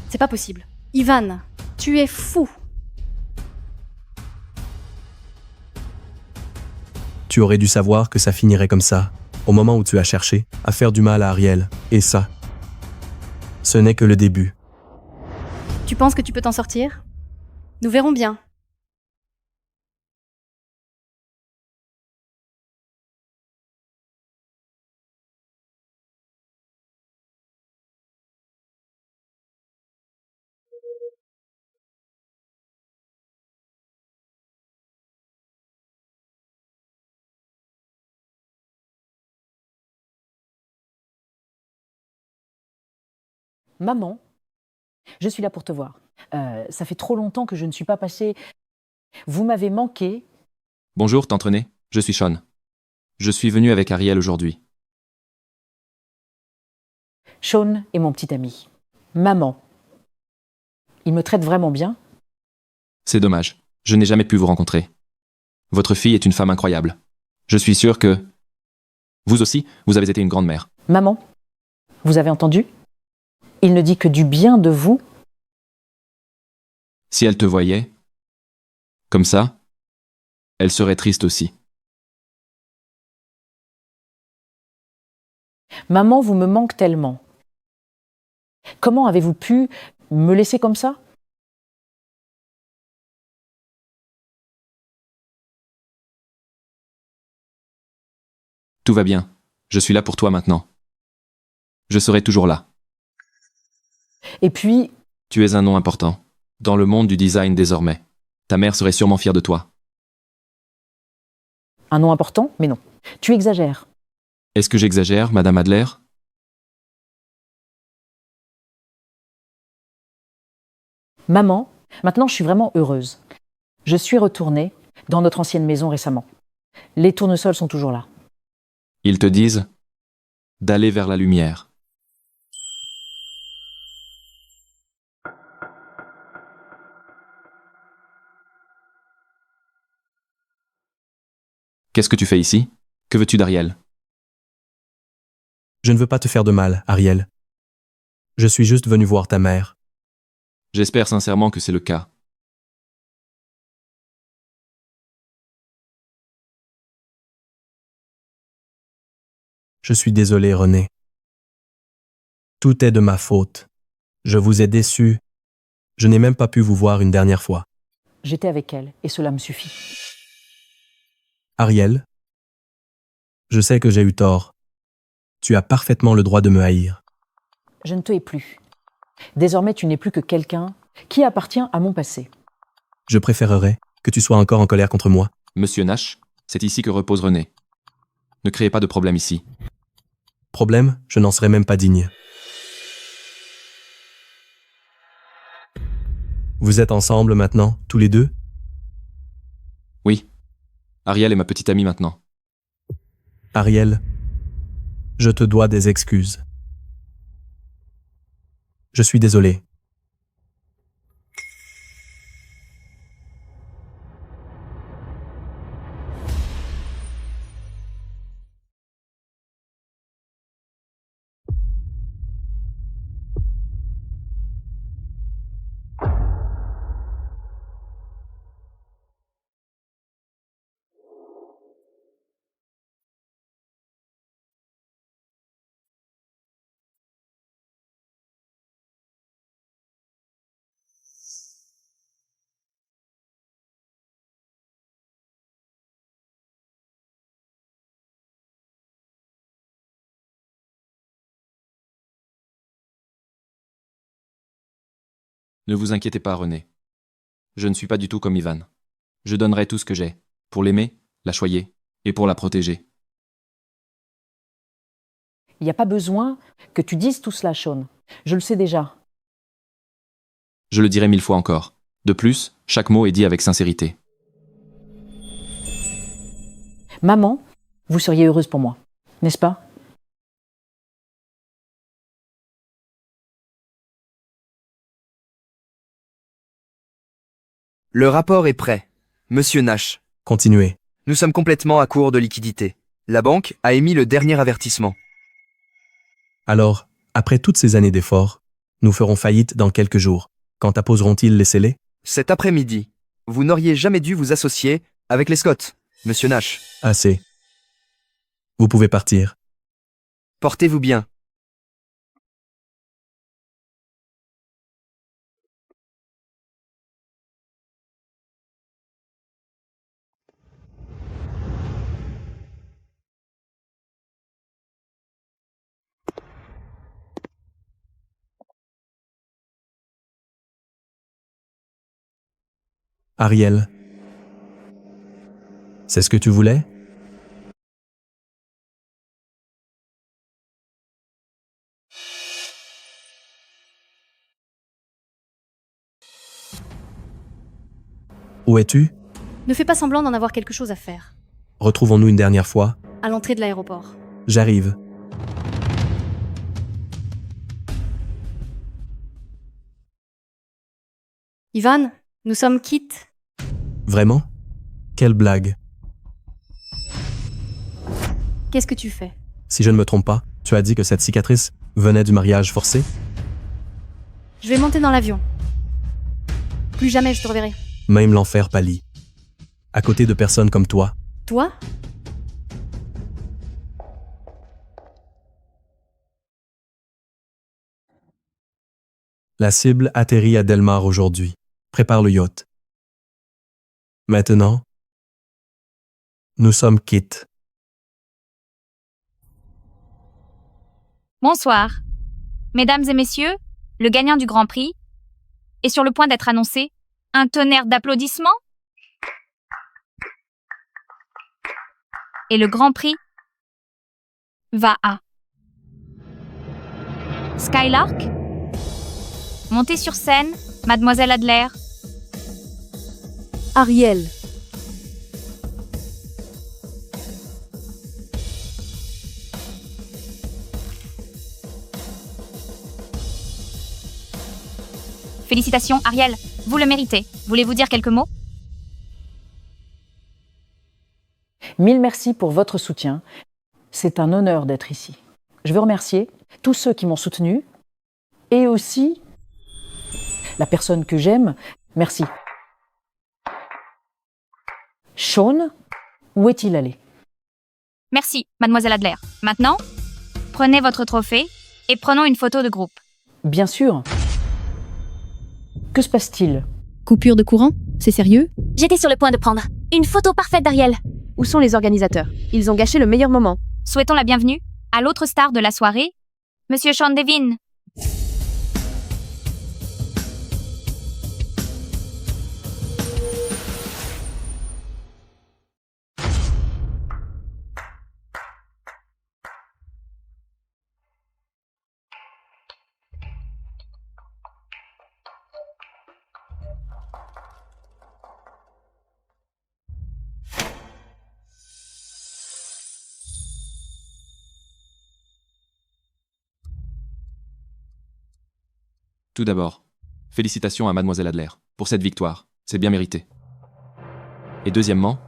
C'est pas possible. Ivan, tu es fou. Tu aurais dû savoir que ça finirait comme ça, au moment où tu as cherché à faire du mal à Ariel. Et ça, ce n'est que le début. Tu penses que tu peux t'en sortir? Nous verrons bien. Maman, je suis là pour te voir. Ça fait trop longtemps que je ne suis pas passée. Vous m'avez manqué. Bonjour, tante Renée, je suis Sean. Je suis venu avec Ariel aujourd'hui. Sean est mon petit ami. Maman. Il me traite vraiment bien. C'est dommage, je n'ai jamais pu vous rencontrer. Votre fille est une femme incroyable. Je suis sûr que... Vous aussi, vous avez été une grande mère. Maman, vous avez entendu? Il ne dit que du bien de vous. Si elle te voyait, comme ça, elle serait triste aussi. Maman, vous me manquez tellement. Comment avez-vous pu me laisser comme ça? Tout va bien, je suis là pour toi maintenant. Je serai toujours là. Et puis... Tu es un nom important, dans le monde du design désormais. Ta mère serait sûrement fière de toi. Un nom important? Mais non. Tu exagères. Est-ce que j'exagère, Madame Adler? Maman, maintenant je suis vraiment heureuse. Je suis retournée dans notre ancienne maison récemment. Les tournesols sont toujours là. Ils te disent d'aller vers la lumière. Qu'est-ce que tu fais ici? Que veux-tu d'Ariel? Je ne veux pas te faire de mal, Ariel. Je suis juste venu voir ta mère. J'espère sincèrement que c'est le cas. Je suis désolé, René. Tout est de ma faute. Je vous ai déçu. Je n'ai même pas pu vous voir une dernière fois. J'étais avec elle, et cela me suffit. Ariel, je sais que j'ai eu tort. Tu as parfaitement le droit de me haïr. Je ne te hais plus. Désormais, tu n'es plus que quelqu'un qui appartient à mon passé. Je préférerais que tu sois encore en colère contre moi. Monsieur Nash, c'est ici que repose René. Ne créez pas de problème ici. Problème, je n'en serais même pas digne. Vous êtes ensemble maintenant, tous les deux? Oui. Ariel est ma petite amie maintenant. Ariel, je te dois des excuses. Je suis désolé. Ne vous inquiétez pas, René. Je ne suis pas du tout comme Ivan. Je donnerai tout ce que j'ai, pour l'aimer, la choyer, et pour la protéger. Il n'y a pas besoin que tu dises tout cela, Sean. Je le sais déjà. Je le dirai 1000 fois encore. De plus, chaque mot est dit avec sincérité. Maman, vous seriez heureuse pour moi, n'est-ce pas? Le rapport est prêt. Monsieur Nash. Continuez. Nous sommes complètement à court de liquidités. La banque a émis le dernier avertissement. Alors, après toutes ces années d'efforts, nous ferons faillite dans quelques jours. Quand apposeront-ils les scellés? Cet après-midi, vous n'auriez jamais dû vous associer avec les Scott, Monsieur Nash. Assez. Vous pouvez partir. Portez-vous bien. Ariel, c'est ce que tu voulais? Où es-tu? Ne fais pas semblant d'en avoir quelque chose à faire. Retrouvons-nous une dernière fois. À l'entrée de l'aéroport. J'arrive. Ivan, nous sommes quittes. Vraiment? Quelle blague. Qu'est-ce que tu fais? Si je ne me trompe pas, tu as dit que cette cicatrice venait du mariage forcé? Je vais monter dans l'avion. Plus jamais je te reverrai. Même l'enfer pâlit. À côté de personnes comme toi. Toi? La cible atterrit à Delmar aujourd'hui. Prépare le yacht. Maintenant, nous sommes quittes. Bonsoir. Mesdames et messieurs, le gagnant du Grand Prix est sur le point d'être annoncé. Un tonnerre d'applaudissements. Et le Grand Prix va à Skylark. Montez sur scène, Mademoiselle Adler. Ariel. Félicitations, Ariel. Vous le méritez. Voulez-vous dire quelques mots? Mille merci pour votre soutien. C'est un honneur d'être ici. Je veux remercier tous ceux qui m'ont soutenu et aussi la personne que j'aime. Merci. Sean, où est-il allé? Merci, Mademoiselle Adler. Maintenant, prenez votre trophée et prenons une photo de groupe. Bien sûr. Que se passe-t-il? Coupure de courant? C'est sérieux? J'étais sur le point de prendre une photo parfaite d'Ariel. Où sont les organisateurs? Ils ont gâché le meilleur moment. Souhaitons la bienvenue à l'autre star de la soirée, Monsieur Sean Devin. Tout d'abord, félicitations à Mademoiselle Adler pour cette victoire, c'est bien mérité. Et deuxièmement,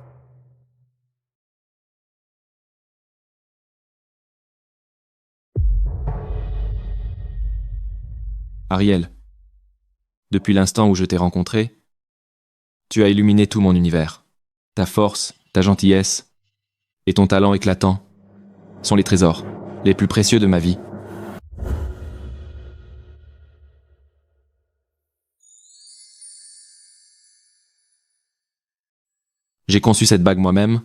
Ariel, depuis l'instant où je t'ai rencontré, tu as illuminé tout mon univers. Ta force, ta gentillesse et ton talent éclatant sont les trésors les plus précieux de ma vie. J'ai conçu cette bague moi-même,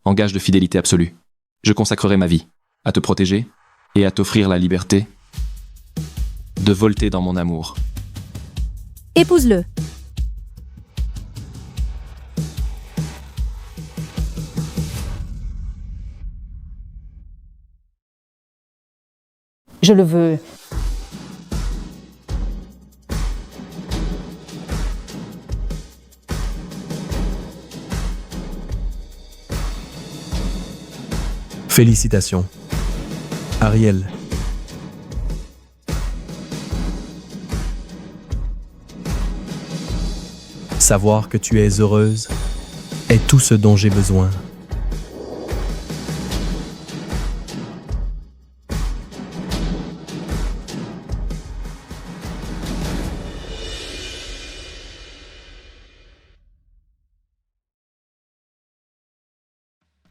en gage de fidélité absolue. Je consacrerai ma vie à te protéger et à t'offrir la liberté de volter dans mon amour. Épouse-le. Je le veux. Félicitations. Ariel. Savoir que tu es heureuse est tout ce dont j'ai besoin.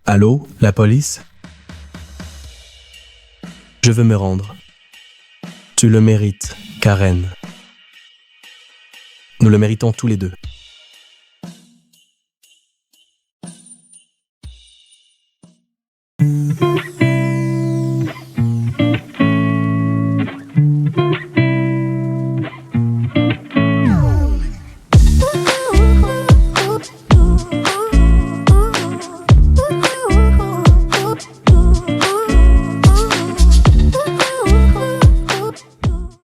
Allô, la police? Je veux me rendre. Tu le mérites, Karen. Nous le méritons tous les deux.